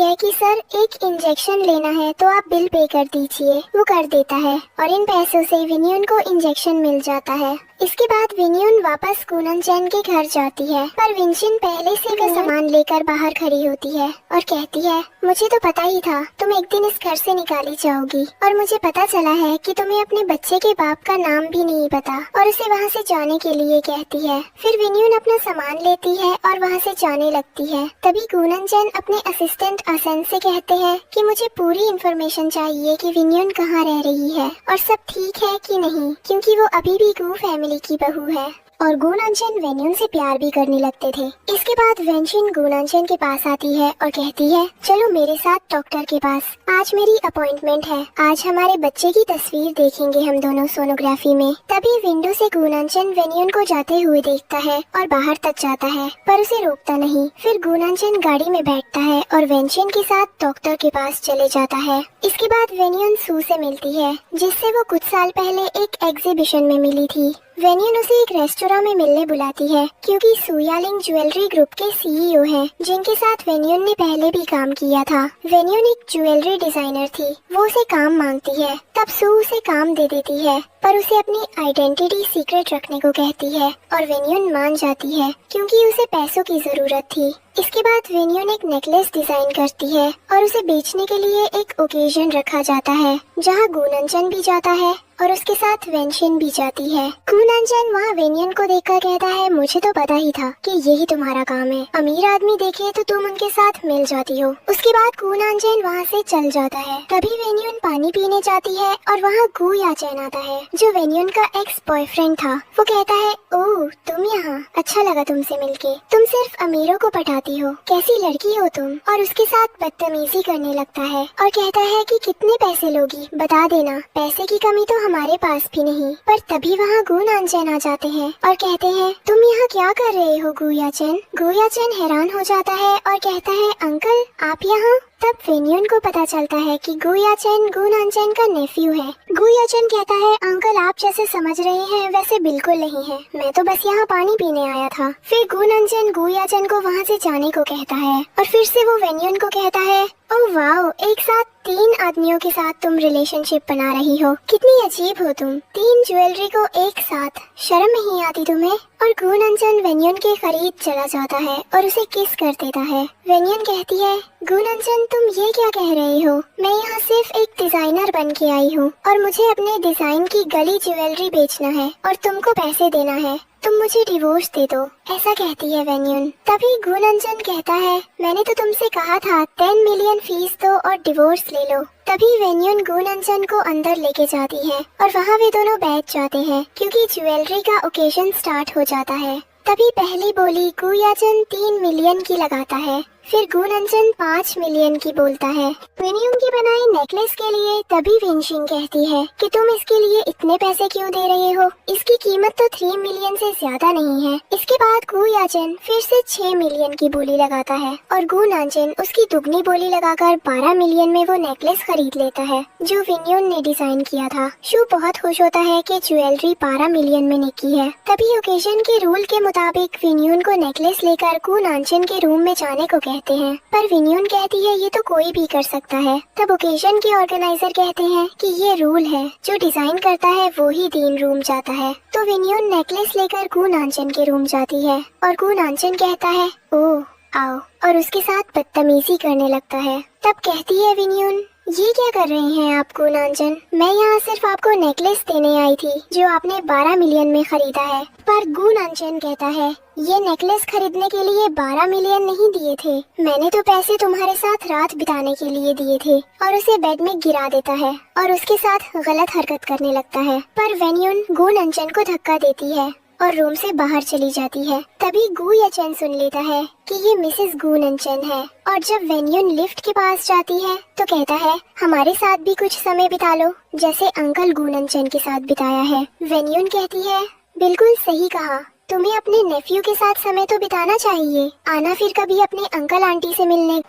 है कि सर, एक इंजेक्शन लेना है तो आप बिल पे कर दीजिए। वो कर देता है और इन पैसों से वेन्यून को इंजेक्शन मिल जाता है। इसके बाद वेन्यून वापस गुनांचन के घर जाती है, पर विंशिन पहले से का सामान लेकर बाहर खड़ी होती है और कहती है, मुझे तो पता ही था तुम एक दिन इस घर से निकाली जाओगी और मुझे पता चला है कि तुम्हें अपने बच्चे के बाप का नाम भी नहीं पता, और उसे वहाँ से जाने के लिए कहती है। फिर वेन्यून अपना सामान लेती है और वहाँ से जाने लगती है। तभी गुनांचन अपने असिस्टेंट असेन से कहते हैं कि मुझे पूरी इन्फॉर्मेशन चाहिए कि वेन्यून कहाँ रह रही है और सब ठीक है कि नहीं, क्योंकि वो अभी भी गू फैमिली की बहू है। और गुनांचन वेन्यून से प्यार भी करने लगते थे। इसके बाद वेंशिन गुनांचन के पास आती है और कहती है, चलो मेरे साथ डॉक्टर के पास, आज मेरी अपॉइंटमेंट है, आज हमारे बच्चे की तस्वीर देखेंगे हम दोनों सोनोग्राफी में। तभी विंडो से गुनांचन वेन्यून को जाते हुए देखता है और बाहर तक जाता है, पर उसे रोकता नहीं। फिर गुनांचन गाड़ी में बैठता है और वेंशिन के साथ डॉक्टर के पास चले जाता है। इसके बाद वेन्यून सू से मिलती है, जिससे वो कुछ साल पहले एक एग्जीबिशन में मिली थी। वेन्यून उसे एक रेस्टोरेंट में मिलने बुलाती है, क्योंकि सू यालिंग ज्वेलरी ग्रुप के सीईओ हैं, जिनके साथ वेन्यून ने पहले भी काम किया था। वेन्यून एक ज्वेलरी डिजाइनर थी, वो उसे काम मांगती है। तब सू उसे काम दे देती है, पर उसे अपनी आइडेंटिटी सीक्रेट रखने को कहती है और वेन्यून मान जाती है, क्योंकि उसे पैसों की जरूरत थी। इसके बाद वेन्यून एक नेकलेस डिजाइन करती है और उसे बेचने के लिए एक ओकेजन रखा जाता है, जहाँ गुनांचन भी जाता है और उसके साथ वेंशिन भी जाती है। गुनांचन वहाँ वेन्यून को देखकर कहता है, मुझे तो पता ही था कि यही तुम्हारा काम है, अमीर आदमी देखे तो तुम उनके साथ मिल जाती हो। उसके बाद गुनांचन वहाँ से चल जाता है। तभी वेन्यून पानी पीने जाती है और वहाँ गु याचन आता है, जो वेन्यून का एक्स बॉयफ्रेंड था। वो कहता है, ओह तुम यहाँ, अच्छा लगा तुमसे मिलके, तुम सिर्फ अमीरों को पटाती हो, कैसी लड़की हो तुम। और उसके साथ बदतमीजी करने लगता है और कहता है कि कितने पैसे लोगी बता देना, पैसे की कमी तो हमारे पास भी नहीं। पर तभी वहाँ गु नानचेन आ जाते हैं और कहते हैं, तुम यहाँ क्या कर रहे हो गुयाचेन। गुयाचेन हैरान हो जाता है और कहता है, अंकल आप यहाँ। तब वेन्यून को पता चलता है कि गुयाचेन गु नानचेन का नेफ्यू है। गुयाचेन कहता है, अंकल आप जैसे समझ रहे हैं वैसे बिल्कुल नहीं है, मैं तो बस यहाँ पानी पीने आया था। फिर गु नानचेन गुयाचेन को वहाँ से जाने को कहता है और फिर से वो वेन्यून को कहता है, ओह वाओ, एक साथ 3 आदमियों के साथ तुम रिलेशनशिप बना रही हो, कितनी अजीब हो तुम, 3 ज्वेलरी को एक साथ, शर्म नहीं आती तुम्हें। और गु नानचेन वेन्यून के करीब चला जाता है और उसे किस कर देता है। वेन्यून कहती है, गु नानचेन तुम ये क्या कह रहे हो, मैं यहाँ सिर्फ एक डिजाइनर बन के आई हूँ और मुझे अपने डिजाइन की गली ज्वेलरी बेचना है और तुमको पैसे देना है, तुम मुझे डिवोर्स दे दो, ऐसा कहती है वेन्यून। तभी गु नानचेन कहता है, मैंने तो तुमसे कहा था 10 मिलियन फीस दो और डिवोर्स ले लो। तभी वेन्यून गु नानचेन को अंदर लेके जाती है और वहाँ वे दोनों बैठ जाते हैं क्योंकि ज्वेलरी का ओकेजन स्टार्ट हो जाता है। तभी पहली बोली गुयाचेन 3 मिलियन की लगाता है, फिर गु नानचेन 5 मिलियन की बोलता है वेन्यून की बनाई नेकलेस के लिए। तभी वेनशिंग कहती है कि तुम इसके लिए इतने पैसे क्यों दे रहे हो, इसकी कीमत तो 3 मिलियन से ज्यादा नहीं है। इसके बाद गुयाचेन फिर से 6 मिलियन की बोली लगाता है और गु नानचेन उसकी दुगनी बोली लगाकर 12 मिलियन में वो नेकलेस खरीद लेता है जो वेन्यून ने डिजाइन किया था। शू बहुत खुश होता है कि ज्वेलरी 12 मिलियन में निकी है। तभी ओकेजन के रूल के मुताबिक वेन्यून को नेकलेस लेकर गु नानचेन के रूम में जाने को कहते हैं, पर वेन्यून कहती है ये तो कोई भी कर सकता है। तब ओकेजन के ऑर्गेनाइजर कहते हैं कि ये रूल है, जो डिजाइन करता है वो ही 3 रूम जाता है। तो वेन्यून नेकलेस लेकर गु नानचेन के रूम जाती है और गु नानचेन कहता है, ओह आओ, और उसके साथ बदतमीजी करने लगता है। तब कहती है वेन्यून, ये क्या कर रहे हैं आप गु नानचेन, मैं यहाँ सिर्फ आपको नेकलेस देने आई थी जो आपने 12 मिलियन में खरीदा है। पर गु नानचेन कहता है, ये नेकलेस खरीदने के लिए 12 मिलियन नहीं दिए थे, मैंने तो पैसे तुम्हारे साथ रात बिताने के लिए दिए थे। और उसे बेड में गिरा देता है और उसके साथ गलत हरकत करने लगता है। पर वेन्यून गु नानचेन को धक्का देती है और रूम से बाहर चली जाती है। तभी गुयाचेन सुन लेता है कि ये मिसेस गु नानचेन है और जब वेन्यून लिफ्ट के पास जाती है तो कहता है, हमारे साथ भी कुछ समय बिता लो जैसे अंकल गु नानचेन के साथ बिताया है। वेन्यून कहती है, बिल्कुल सही कहा, तुम्हें अपने नेफ्यू के साथ समय तो बिताना चाहिए, आना फिर कभी अपने अंकल आंटी से मिलने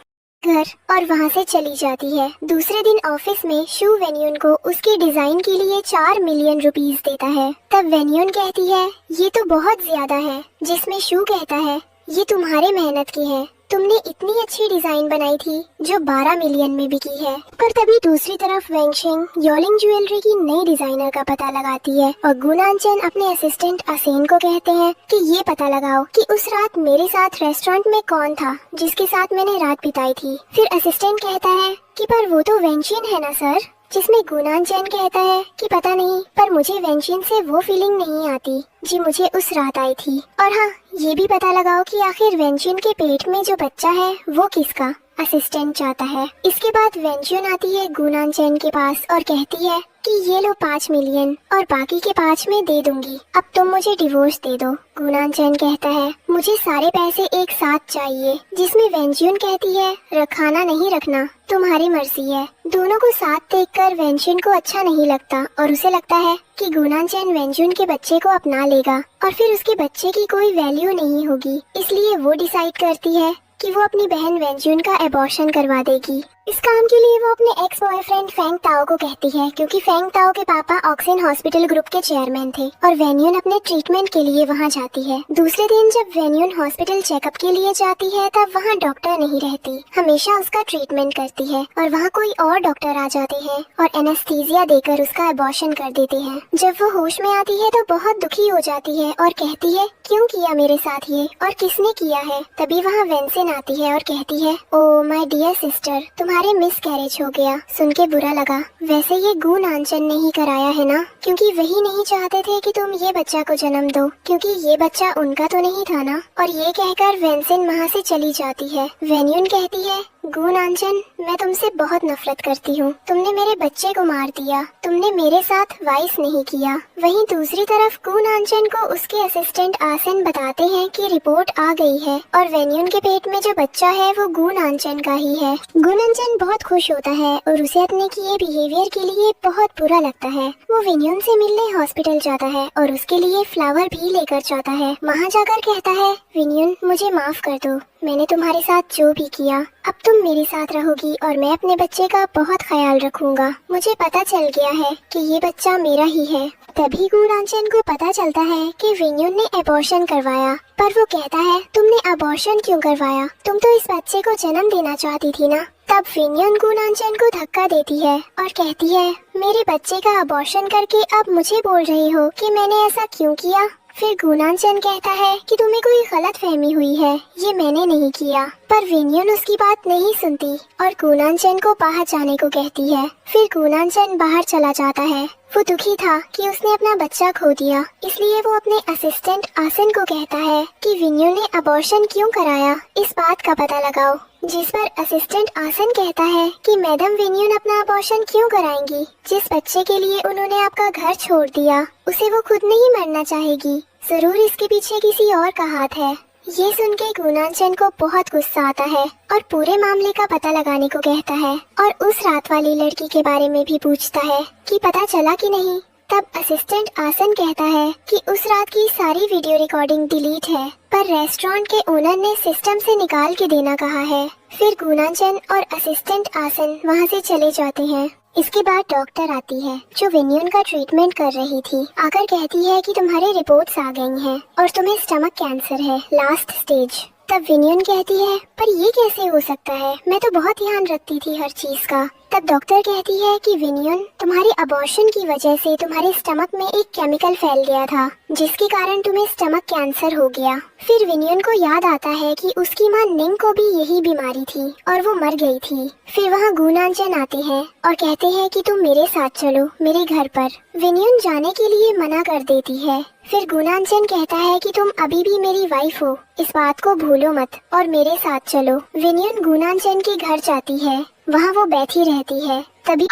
घर। और वहाँ से चली जाती है। दूसरे दिन ऑफिस में शू वेन्यून को उसके डिजाइन के लिए 4 मिलियन रुपीस देता है। तब वेन्यून कहती है, ये तो बहुत ज्यादा है, जिसमें शू कहता है, ये तुम्हारे मेहनत की है, तुमने इतनी अच्छी डिजाइन बनाई थी जो 12 मिलियन में बिकी है। पर तभी दूसरी तरफ वेंशिंग योलिंग ज्वेलरी की नई डिजाइनर का पता लगाती है और गु नानचेन अपने असिस्टेंट असेन को कहते हैं कि ये पता लगाओ कि उस रात मेरे साथ रेस्टोरेंट में कौन था जिसके साथ मैंने रात बिताई थी। फिर असिस्टेंट कहता है कि पर वो तो वेंशिन है ना सर, जिसमें गु नानचेन कहता है कि पता नहीं, पर मुझे वेंशिन से वो फीलिंग नहीं आती जी मुझे उस रात आई थी। और हाँ, ये भी पता लगाओ कि आखिर वेंशिन के पेट में जो बच्चा है वो किसका, असिस्टेंट चाहता है। इसके बाद वेंशिन आती है गु नानचेन के पास और कहती है कि ये लो 5 मिलियन और बाकी के 5 मैं दे दूंगी, अब तुम मुझे डिवोर्स दे दो। गु नानचेन कहता है, मुझे सारे पैसे एक साथ चाहिए, जिसमें वेंशिन कहती है, रखाना नहीं रखना तुम्हारी मर्जी है। दोनों को साथ देखकर वेंशिन को अच्छा नहीं लगता और उसे लगता है कि गु नानचेन वेंशिन के बच्चे को अपना लेगा और फिर उसके बच्चे की कोई वैल्यू नहीं होगी, इसलिए वो डिसाइड करती है कि वो अपनी बहन वेंशिन का एबॉर्शन करवा देगी। इस काम के लिए वो अपने एक्स बॉयफ्रेंड फेंग ताओ को कहती है क्योंकि फेंग ताओ के पापा ऑक्सिन हॉस्पिटल ग्रुप के चेयरमैन थे और वेन्यून अपने ट्रीटमेंट के लिए वहाँ जाती है। दूसरे दिन जब वेन्यून हॉस्पिटल चेकअप के लिए जाती है तब वहाँ डॉक्टर नहीं रहती, हमेशा उसका ट्रीटमेंट करती है और वहाँ कोई और डॉक्टर आ जाते हैं और एनेस्थीसिया देकर उसका एबॉर्शन कर देते हैं। जब वो होश में आती है तो बहुत दुखी हो जाती है और कहती है, क्यों किया मेरे साथ ये और किसने किया है। तभी वहाँ वेंसिन आती है और कहती है, ओ माय डियर सिस्टर, तुम्हारे मिस कैरेज हो गया, सुन के बुरा लगा। वैसे ये गु नानचेन ने ही कराया है ना, क्योंकि वही नहीं चाहते थे कि तुम ये बच्चा को जन्म दो, क्योंकि ये बच्चा उनका तो नहीं था ना। और ये कहकर वेंसिन वहाँ से चली जाती है। वेन्यून कहती है, गुणांजन, मैं तुमसे बहुत नफरत करती हूँ। तुमने मेरे बच्चे को मार दिया, तुमने मेरे साथ वाइस नहीं किया। वहीं दूसरी तरफ गुणांजन को उसके असिस्टेंट आसन बताते हैं कि रिपोर्ट आ गई है और वेन्यून के पेट में जो बच्चा है वो गुणांजन का ही है। गुणांजन बहुत खुश होता है और उसे अपने किए बिहेवियर के लिए बहुत बुरा लगता है। वो वेन्यून से मिलने हॉस्पिटल जाता है और उसके लिए फ्लावर भी लेकर जाता है। वहाँ जाकर कहता है, वेन्यून मुझे माफ कर दो, मैंने तुम्हारे साथ जो भी किया, अब तुम मेरे साथ रहोगी और मैं अपने बच्चे का बहुत ख्याल रखूंगा। मुझे पता चल गया है कि ये बच्चा मेरा ही है। तभी गुणांजन को पता चलता है कि वेन्यून ने अबॉर्शन करवाया, पर वो कहता है, तुमने अबॉर्शन क्यों करवाया? तुम तो इस बच्चे को जन्म देना चाहती थी ना। तब वेन्यून गुणांजन को धक्का देती है और कहती है, मेरे बच्चे का अबॉर्शन करके अब मुझे बोल रही हो कि मैंने ऐसा क्यों किया? फिर गुणांजन कहता है कि तुम्हें कोई गलत फहमी हुई है, ये मैंने नहीं किया। पर वेन्यून उसकी बात नहीं सुनती और गुणांजन को बाहर जाने को कहती है। फिर गुणांजन बाहर चला जाता है। वो दुखी था कि उसने अपना बच्चा खो दिया, इसलिए वो अपने असिस्टेंट आसन को कहता है कि वेन्यून ने अबॉर्शन क्यों कराया, इस बात का पता लगाओ। जिस पर असिस्टेंट आसन कहता है कि मैडम वेन्यून अपना अबॉर्शन क्यों कराएंगी? जिस बच्चे के लिए उन्होंने आपका घर छोड़ दिया, उसे वो खुद नहीं मरना चाहेगी। जरूर इसके पीछे किसी और का हाथ है। ये सुन के गुणांजन को बहुत गुस्सा आता है और पूरे मामले का पता लगाने को कहता है और उस रात वाली लड़की के बारे में भी पूछता है कि पता चला कि नहीं। तब असिस्टेंट आसन कहता है कि उस रात की सारी वीडियो रिकॉर्डिंग डिलीट है, पर रेस्टोरेंट के ओनर ने सिस्टम से निकाल के देना कहा है। फिर गुणांजन और असिस्टेंट आसन वहाँ से चले जाते हैं। इसके बाद डॉक्टर आती है जो वेन्यून का ट्रीटमेंट कर रही थी। आकर कहती है कि तुम्हारे रिपोर्ट्स आ गई हैं और तुम्हें स्टमक कैंसर है, लास्ट स्टेज। तब वेन्यून कहती है, पर ये कैसे हो सकता है? मैं तो बहुत ध्यान रखती थी हर चीज का। तब डॉक्टर कहती है कि वेन्यून, तुम्हारी अबॉर्शन की वजह से तुम्हारे स्टमक में एक केमिकल फैल गया था, जिसके कारण तुम्हें स्टमक कैंसर हो गया। फिर वेन्यून को याद आता है कि उसकी माँ निंग को भी यही बीमारी थी और वो मर गई थी। फिर वहाँ गुणांजन आते हैं और कहते हैं कि तुम मेरे साथ चलो मेरे घर पर। वेन्यून जाने के लिए मना कर देती है। फिर गुणांजन कहता है कि तुम अभी भी मेरी वाइफ हो, इस बात को भूलो मत और मेरे साथ चलो। वेन्यून गुणांजन के घर जाती है, वहाँ वो बैठी रहती है। तभी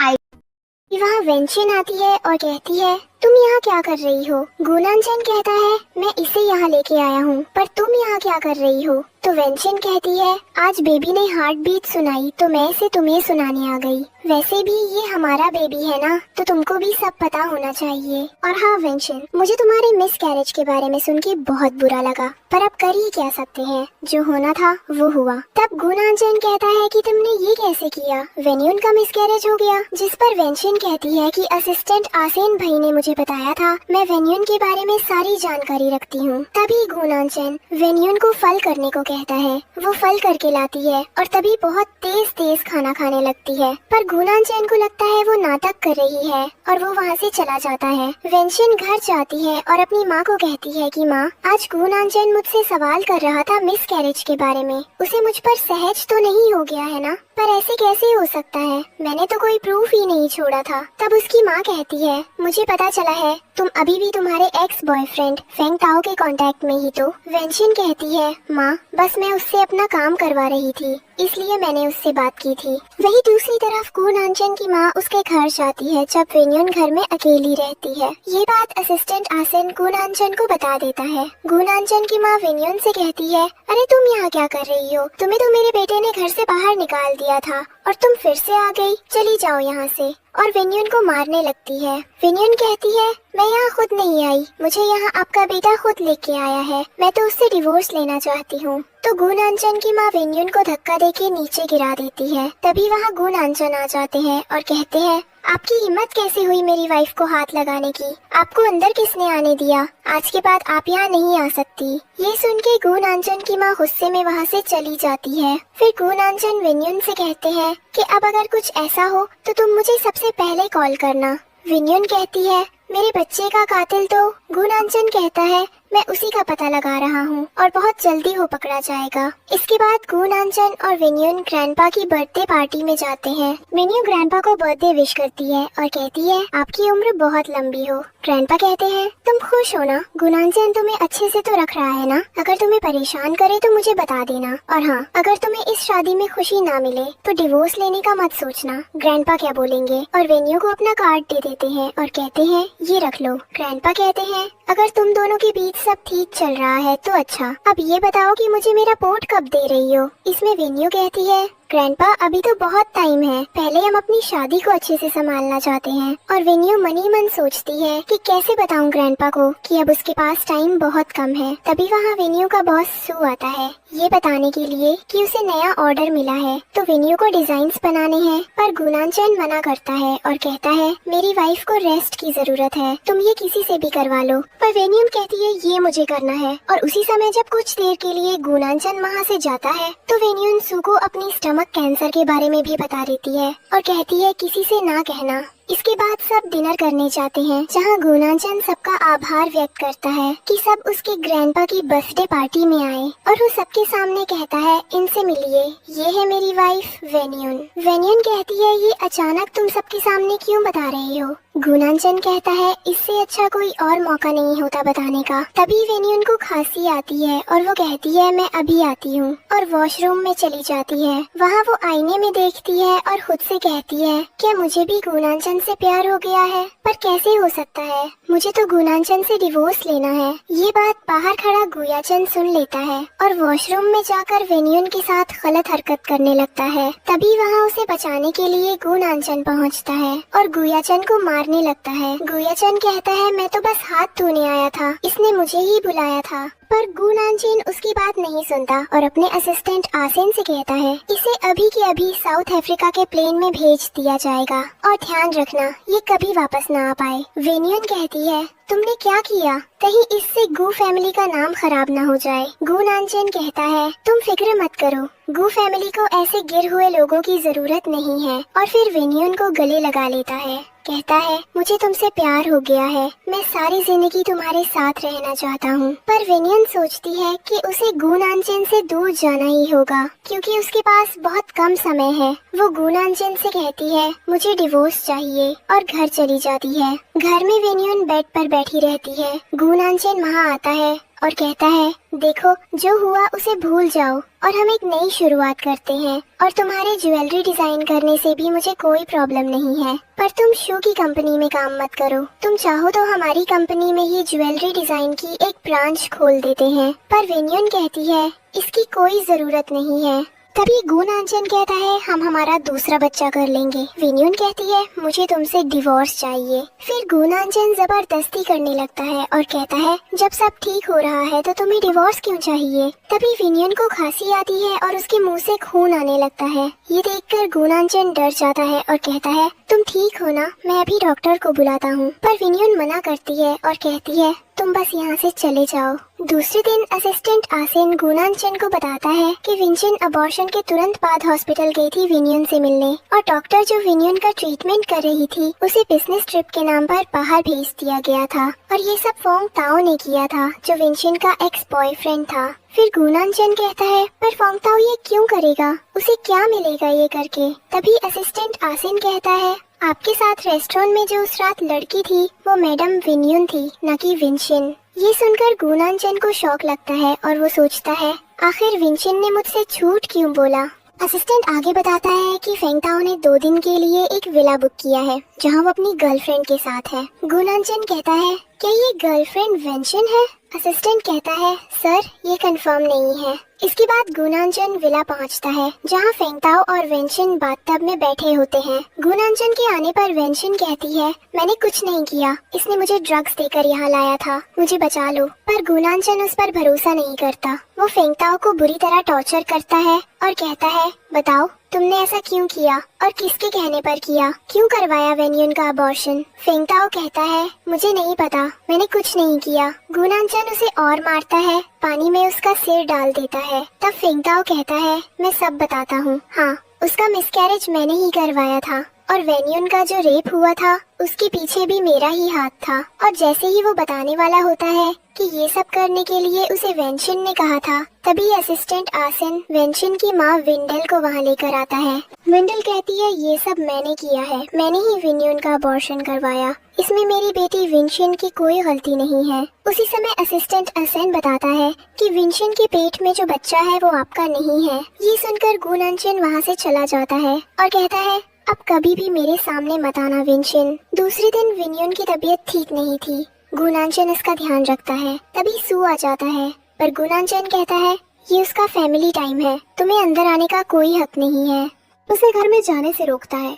वहाँ वेंचिन आती है और कहती है, तुम यहाँ क्या कर रही हो? गुणांजन कहता है, मैं इसे यहाँ लेके आया हूँ, पर तुम यहाँ क्या कर रही हो? तो वेंचिन कहती है, आज बेबी ने हार्ट बीट सुनाई तो मैं इसे तुम्हें सुनाने आ गई। वैसे भी ये हमारा बेबी है ना, तो तुमको भी सब पता होना चाहिए। और हाँ वेंचिन, मुझे तुम्हारे मिस कैरेज के बारे में सुन के बहुत बुरा लगा, पर अब कर ही क्या सकते हैं, जो होना था वो हुआ। तब गुणांजन कहता है कि तुमने ये कैसे किया? वेन्यून का मिस कैरेज हो गया। जिस पर वेंचिन कहती है कि असिस्टेंट आसेन भाई ने मुझे बताया था, मैं वेन्यून के बारे में सारी जानकारी रखती हूँ। तभी गुणांजन वेन्यून को फल करने को कहता है। वो फल करके लाती है और तभी बहुत तेज तेज खाना खाने लगती है, पर गुणांजन को लगता है वो नाटक कर रही है और वो वहाँ से चला जाता है। वेंचिन घर जाती है और अपनी माँ को कहती है कि माँ, आज गुणांजन मुझसे सवाल कर रहा था मिस कैरेज के बारे में, उसे मुझ पर सहज तो नहीं हो गया है ना? पर ऐसे कैसे हो सकता है? मैंने तो कोई प्रूफ ही नहीं छोड़ा था। तब उसकी माँ कहती है, मुझे पता चला है तुम अभी भी तुम्हारे एक्स बॉयफ्रेंड फेंग ताओ के कांटेक्ट में ही तो। वेंचिन कहती है, माँ बस मैं उससे अपना काम करवा रही थी, इसलिए मैंने उससे बात की थी। वही दूसरी तरफ गुणांजन की माँ उसके घर जाती है जब वेन्यून घर में अकेली रहती है। ये बात असिस्टेंट आसन गुणांजन को बता देता है। गुणांजन की माँ वेन्यून से कहती है, अरे तुम यहाँ क्या कर रही हो? तुम्हें तो मेरे बेटे ने घर से बाहर निकाल दिया था और तुम फिर से आ गई, चली जाओ यहाँ से। और वेन्यून को मारने लगती है। वेन्यून कहती है, मैं यहाँ खुद नहीं आई, मुझे यहाँ आपका बेटा खुद लेके आया है, मैं तो उससे डिवोर्स लेना चाहती हूँ। तो गुणांजन की माँ वेन्यून को धक्का देके नीचे गिरा देती है। तभी वहाँ गुणांजन आ जाते हैं और कहते हैं, आपकी हिम्मत कैसे हुई मेरी वाइफ को हाथ लगाने की? आपको अंदर किसने आने दिया? आज के बाद आप यहाँ नहीं आ सकती। ये सुन के गुणांजन की माँ गुस्से में वहाँ से चली जाती है। फिर गुणांजन वेन्यून से कहते हैं कि अब अगर कुछ ऐसा हो तो तुम मुझे सबसे पहले कॉल करना। वेन्यून कहती है, मेरे बच्चे का कातिल तो। गुणांजन कहता है, मैं उसी का पता लगा रहा हूँ और बहुत जल्दी वो पकड़ा जाएगा। इसके बाद गु नानचन और विनयुन ग्रैंडपा की बर्थडे पार्टी में जाते हैं। विनयू ग्रैंडपा को बर्थडे विश करती है और कहती है आपकी उम्र बहुत लंबी हो। ग्रैंडपा कहते हैं तुम खुश हो ना, गु नानचन तुम्हें अच्छे से तो रख रहा है ना, अगर तुम्हें परेशान करे तो मुझे बता देना, और हाँ अगर तुम्हें इस शादी में खुशी ना मिले तो डिवोर्स लेने का मत सोचना। ग्रैंडपा क्या बोलेंगे और विनयू को अपना कार्ड दे देते हैं और कहते हैं ये रख लो। ग्रैंडपा कहते हैं अगर तुम दोनों के बीच सब ठीक चल रहा है तो अच्छा, अब ये बताओ कि मुझे मेरा पोर्ट कब दे रही हो। इसमें विनयू कहती है ग्रैंडपा अभी तो बहुत टाइम है, पहले हम अपनी शादी को अच्छे से संभालना चाहते हैं। और विनयू मनी मन सोचती है कि कैसे बताऊं ग्रैंडपा को कि अब उसके पास टाइम बहुत कम है। तभी वहाँ विनयू का बॉस सू आता है ये बताने के लिए कि उसे नया ऑर्डर मिला है तो विनयू को डिजाइन्स बनाने हैं, पर गु नानचन मना करता है और कहता है मेरी वाइफ को रेस्ट की जरूरत है, तुम ये किसी से भी करवा लो। पर विनयू कहती है ये मुझे करना है। और उसी समय जब कुछ देर के लिए गु नानचन वहाँ से जाता है तो विनयू सू को अपनी स्टमक कैंसर के बारे में भी बता देती है और कहती है किसी से ना कहना। इसके बाद सब डिनर करने जाते हैं जहाँ गु नानचन सबका आभार व्यक्त करता है कि सब उसके ग्रैंडपा की बर्थडे पार्टी में आए, और वो सबके सामने कहता है इनसे मिलिए, ये है मेरी वाइफ वेन्युन। वेन्युन कहती है ये अचानक तुम सबके सामने क्यों बता रहे हो। गु नानचन कहता है इससे अच्छा कोई और मौका नहीं होता बताने का। तभी वेन्युन को खांसी आती है और वो कहती है मैं अभी आती हूँ, और वॉशरूम में चली जाती है। वहाँ वो आईने में देखती है और खुद से कहती है क्या मुझे भी गु नानचन से प्यार हो गया है, पर कैसे हो सकता है, मुझे तो गु नानचन से डिवोर्स लेना है। ये बात बाहर खड़ा गुयाचन सुन लेता है और वॉशरूम में जाकर वेन्युन के साथ गलत हरकत करने लगता है। तभी वहाँ उसे बचाने के लिए गु नानचन पहुँचता है और गुयाचन को मारने लगता है। गुयाचन कहता है मैं तो बस हाथ धोने आया था, इसने मुझे ही बुलाया था। पर गु नानचन उसकी बात नहीं सुनता और अपने असिस्टेंट आसेन से कहता है इसे अभी के अभी साउथ अफ्रीका के प्लेन में भेज दिया जाएगा और ध्यान रखना ये कभी वापस ना आ पाए। वेन्युन कहती है तुमने क्या किया, कहीं इससे गु फैमिली का नाम खराब ना हो जाए। गु नानचन कहता है तुम फिक्र मत करो, गु फैमिली को ऐसे गिर हुए लोगों की जरूरत नहीं है। और फिर वेन्युन को गले लगा लेता है, कहता है मुझे तुमसे प्यार हो गया है, मैं सारी जिंदगी तुम्हारे साथ रहना चाहता हूँ। पर वेन्युन सोचती है कि उसे गु नानचन से दूर जाना ही होगा क्योंकि उसके पास बहुत कम समय है। वो गु नानचन से कहती है मुझे डिवोर्स चाहिए और घर चली जाती है। घर में वेन्युन बेड पर बैठी रहती है। गु नानचन वहाँ आता है और कहता है देखो जो हुआ उसे भूल जाओ और हम एक नई शुरुआत करते हैं, और तुम्हारे ज्वेलरी डिजाइन करने से भी मुझे कोई प्रॉब्लम नहीं है, पर तुम शू की कंपनी में काम मत करो। तुम चाहो तो हमारी कंपनी में ही ज्वेलरी डिजाइन की एक ब्रांच खोल देते हैं। पर वेन्युन कहती है इसकी कोई जरूरत नहीं है। तभी गु नानचन कहता है हम हमारा दूसरा बच्चा कर लेंगे। वेन्युन कहती है मुझे तुमसे डिवोर्स चाहिए। फिर गु नानचन जबरदस्ती करने लगता है और कहता है जब सब ठीक हो रहा है तो तुम्हें डिवोर्स क्यों चाहिए। तभी वेन्युन को खांसी आती है और उसके मुंह से खून आने लगता है। ये देखकर गु नानचन डर जाता है और कहता है तुम ठीक हो ना, मैं अभी डॉक्टर को बुलाता हूँ। पर वेन्युन मना करती है और कहती है तुम बस यहाँ से चले जाओ। दूसरे दिन असिस्टेंट आसेन गु नानचन को बताता है कि विंचन अबॉर्शन के तुरंत बाद हॉस्पिटल गई थी वेन्युन से मिलने, और डॉक्टर जो वेन्युन का ट्रीटमेंट कर रही थी उसे बिजनेस ट्रिप के नाम पर बाहर भेज दिया गया था, और ये सब फोंग ताओ ने किया था जो विंचन का एक्स बॉयफ्रेंड था। फिर गु नानचन कहता है पर फोंग ताओ ये क्यों करेगा, उसे क्या मिलेगा ये करके। तभी असिस्टेंट आसेन कहता है आपके साथ रेस्टोरेंट में जो उस रात लड़की थी वो मैडम वेन्युन थी, न कि विंचन। ये सुनकर गु नानचन को शौक लगता है और वो सोचता है आखिर विंचन ने मुझसे झूठ क्यों बोला। असिस्टेंट आगे बताता है कि फेंग ताओ ने 2 दिन के लिए एक विला बुक किया है जहां वो अपनी गर्लफ्रेंड के साथ है। गु नानचन कहता है क्या ये गर्लफ्रेंड वेंशन है। असिस्टेंट कहता है सर ये कंफर्म नहीं है। इसके बाद गु नानचन विला पहुंचता है जहां फेंग ताओ और वेंशन बाथटब में बैठे होते हैं। गु नानचन के आने पर वेंशन कहती है मैंने कुछ नहीं किया, इसने मुझे ड्रग्स देकर यहाँ लाया था, मुझे बचा लो। पर गु नानचन उस पर भरोसा नहीं करता। वो फेंग ताओ को बुरी तरह टॉर्चर करता है और कहता है बताओ तुमने ऐसा क्यों किया और किसके कहने पर किया, क्यों करवाया वेन्युन का अबॉर्शन। फेंग ताओ कहता है मुझे नहीं पता, मैंने कुछ नहीं किया। गु नानचन उसे और मारता है, पानी में उसका सिर डाल देता है। तब फेंग ताओ कहता है मैं सब बताता हूँ, हाँ उसका मिसकैरेज मैंने ही करवाया था। और वेन्यून का जो रेप हुआ था उसके पीछे भी मेरा ही हाथ था। और जैसे ही वो बताने वाला होता है कि ये सब करने के लिए उसे वेंशिन ने कहा था, तभी असिस्टेंट आसन वेंशिन की माँ विंडल को वहाँ लेकर आता है। विंडल कहती है ये सब मैंने किया है, मैंने ही वेन्यून का अबॉर्शन करवाया, इसमें मेरी बेटी विंशिन की कोई गलती नहीं है। उसी समय असिस्टेंट असेन बताता है कि विंशिन के पेट में जो बच्चा है वो आपका नहीं है। ये सुनकर गुनांचन वहाँ से चला जाता है और कहता है अब कभी भी मेरे सामने मत आना विंशिन। दूसरे दिन विन्यून की तबीयत ठीक नहीं थी। गुनांचन इसका ध्यान रखता है। तभी सू आ जाता है, पर गुनांचन कहता है ये उसका फैमिली टाइम है, तुम्हें अंदर आने का कोई हक नहीं है। उसे घर में जाने से रोकता है।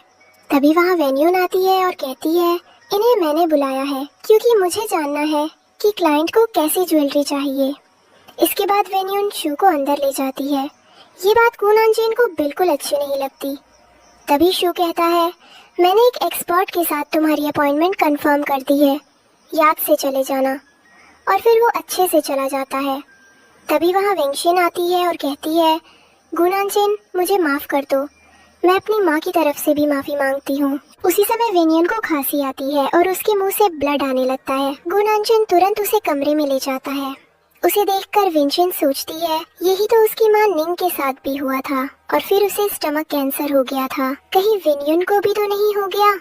तभी वहाँ वेन्यून आती है और कहती है इन्हें मैंने बुलाया है क्योंकि मुझे जानना है कि क्लाइंट को कैसी ज्वेलरी चाहिए। इसके बाद वेन्यून शू को अंदर ले जाती है। ये बात गुनांचन को बिल्कुल अच्छी नहीं लगती। तभी शू कहता है मैंने एक एक्सपर्ट के साथ तुम्हारी अपॉइंटमेंट कंफर्म कर दी है, याद से चले जाना। और फिर वो अच्छे से चला जाता है। तभी वहाँ वेंशिन आती है और कहती है गुनांचन मुझे माफ कर दो, मैं अपनी माँ की तरफ से भी माफी मांगती हूँ। उसी समय वेनियन को खांसी आती है और उसके मुंह से ब्लड आने लगता है। गुनांचन तुरंत उसे कमरे में ले जाता है। उसे देखकर विंशिन सोचती है यही तो उसकी माँ निंग के साथ भी हुआ था और फिर उसे स्टमक कैंसर हो गया था, कहीं विन्यून को भी तो नहीं हो गया।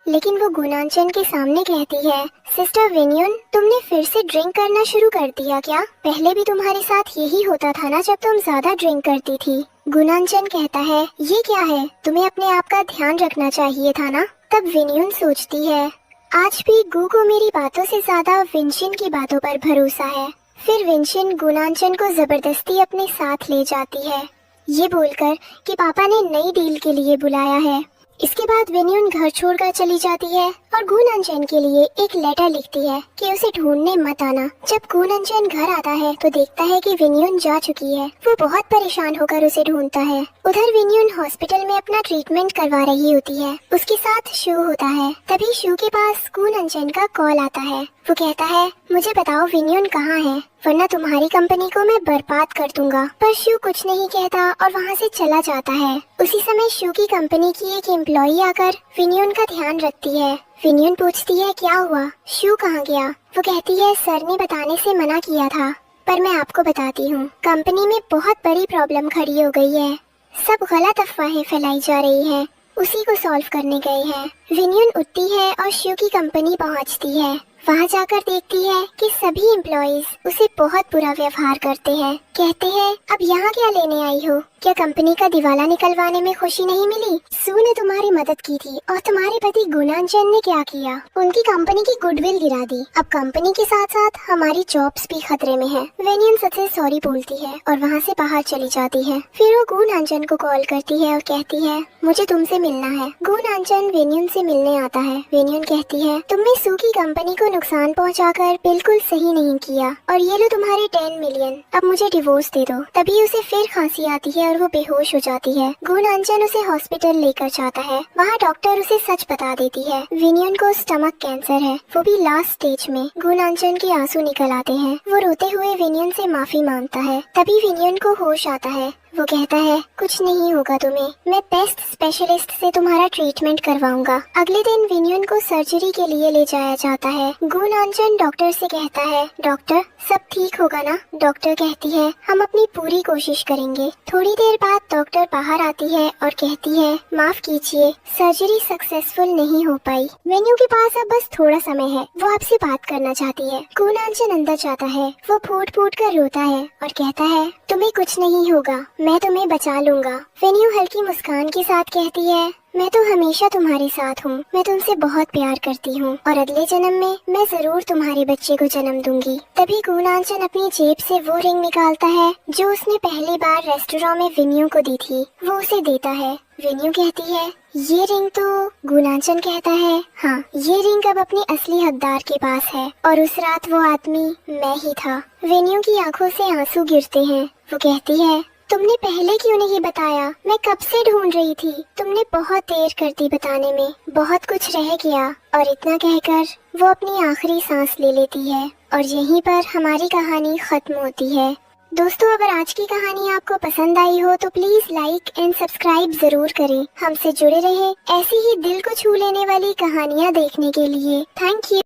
लेकिन वो गुनांचन के सामने कहती है सिस्टर विन्यून तुमने फिर से ड्रिंक करना शुरू कर दिया क्या? पहले भी तुम्हारे साथ यही होता था ना जब तुम ज्यादा ड्रिंक करती थी। गुनांचन कहता है ये क्या है, तुम्हें अपने आप का ध्यान रखना चाहिए था ना। तब विन्यून सोचती है आज भी गु को मेरी बातों से ज्यादा विंशिन की बातों पर भरोसा है। फिर विंशिन गुनांचन को जबरदस्ती अपने साथ ले जाती है, ये बोलकर कि पापा ने नई डील के लिए बुलाया है। इसके बाद विन्यून घर छोड़कर चली जाती है और गुनांचन के लिए एक लेटर लिखती है कि उसे ढूंढने मत आना। जब गुनांचन घर आता है तो देखता है कि विन्यून जा चुकी है। वो बहुत परेशान होकर उसे ढूंढता है। उधर विन्यून हॉस्पिटल में अपना ट्रीटमेंट करवा रही होती है। उसके साथ शू होता है। तभी शू के पास गुनांचन का कॉल आता है। वो कहता है मुझे बताओ विन्यून कहाँ है, वरना तुम्हारी कंपनी को मैं बर्बाद कर दूंगा। पर शू कुछ नहीं कहता और वहाँ से चला जाता है। उसी समय शू की कंपनी की एक एम्प्लॉई आकर विन्यून का ध्यान रखती है। विन्यून पूछती है क्या हुआ, शू कहाँ गया? वो कहती है सर ने बताने से मना किया था, पर मैं आपको बताती हूँ कंपनी में बहुत बड़ी प्रॉब्लम खड़ी हो गई है। सब गलत अफवाहें फैलाई जा रही है, उसी को सॉल्व करने गए हैं। विन्यून उठती है और शू की कंपनी पहुँचती है। वहाँ जाकर देखती है कि सभी एम्प्लॉइज उसे बहुत बुरा व्यवहार करते हैं। कहते हैं अब यहाँ क्या लेने आई हो, क्या कंपनी का दिवाला निकलवाने में खुशी नहीं मिली? सू ने तुम्हारी मदद की थी और तुम्हारे पति गुनांचन ने क्या किया, उनकी कंपनी की गुडविल गिरा दी। अब कंपनी के साथ साथ हमारी जॉब्स भी खतरे में है। वेनियन सबसे सॉरी बोलती है और वहाँ से बाहर चली जाती है। फिर वो गुनांचन को कॉल करती है और कहती है मुझे तुमसे मिलना है। गुनांचन वेनियन से मिलने आता है। वेनियन कहती है तुमने सू की कंपनी को नुकसान पहुँचाकर बिल्कुल सही नहीं किया और ये लो तुम्हारे 10 मिलियन, अब मुझे डिवोर्स दे दो। तभी उसे फिर खांसी आती है और वो बेहोश हो जाती है। गुनांचन उसे हॉस्पिटल लेकर जाता है। वहाँ डॉक्टर उसे सच बता देती है विनियन को स्टमक कैंसर है, वो भी लास्ट स्टेज में। गुनांचन के आंसू निकल आते हैं। वो रोते हुए विनियन से माफी मांगता है। तभी विनियन को होश आता है। वो कहता है कुछ नहीं होगा तुम्हें, मैं बेस्ट स्पेशलिस्ट से तुम्हारा ट्रीटमेंट करवाऊंगा। अगले दिन विनियन को सर्जरी के लिए ले जाया जाता है। गुनांचन डॉक्टर से कहता है डॉक्टर सब ठीक होगा ना? डॉक्टर कहती है हम अपनी पूरी कोशिश करेंगे। थोड़ी देर बाद डॉक्टर बाहर आती है और कहती है माफ कीजिए सर्जरी सक्सेसफुल नहीं हो पाई। वेन्यू के पास अब बस थोड़ा समय है, वो आपसे बात करना चाहती है। गुनांचन अंदर जाता है। वो फूट फूट कर रोता है और कहता है तुम्हें कुछ नहीं होगा, मैं तुम्हें बचा लूंगा। वेन्यू हल्की मुस्कान के साथ कहती है मैं तो हमेशा तुम्हारे साथ हूँ, मैं तुमसे बहुत प्यार करती हूँ और अगले जन्म में मैं जरूर तुम्हारे बच्चे को जन्म दूंगी। तभी गुनांचन अपनी जेब से वो रिंग निकालता है जो उसने पहली बार रेस्टोरेंट में विन्यू को दी थी। वो उसे देता है। विन्यू कहती है ये रिंग तो? गुनांचन कहता है हाँ, ये रिंग अब अपनी असली हकदार के पास है और उस रात वो आदमी मैं ही था। विन्यू की आंखों से आंसू गिरते हैं। वो कहती है तुमने पहले क्यों नहीं बताया, मैं कब से ढूंढ रही थी। तुमने बहुत देर कर दी बताने में, बहुत कुछ रह गया। और इतना कहकर वो अपनी आखिरी सांस ले लेती है और यहीं पर हमारी कहानी खत्म होती है। दोस्तों, अगर आज की कहानी आपको पसंद आई हो तो प्लीज लाइक एंड सब्सक्राइब जरूर करें। हमसे जुड़े रहें ऐसी ही दिल को छू लेने वाली कहानियाँ देखने के लिए। Thank you.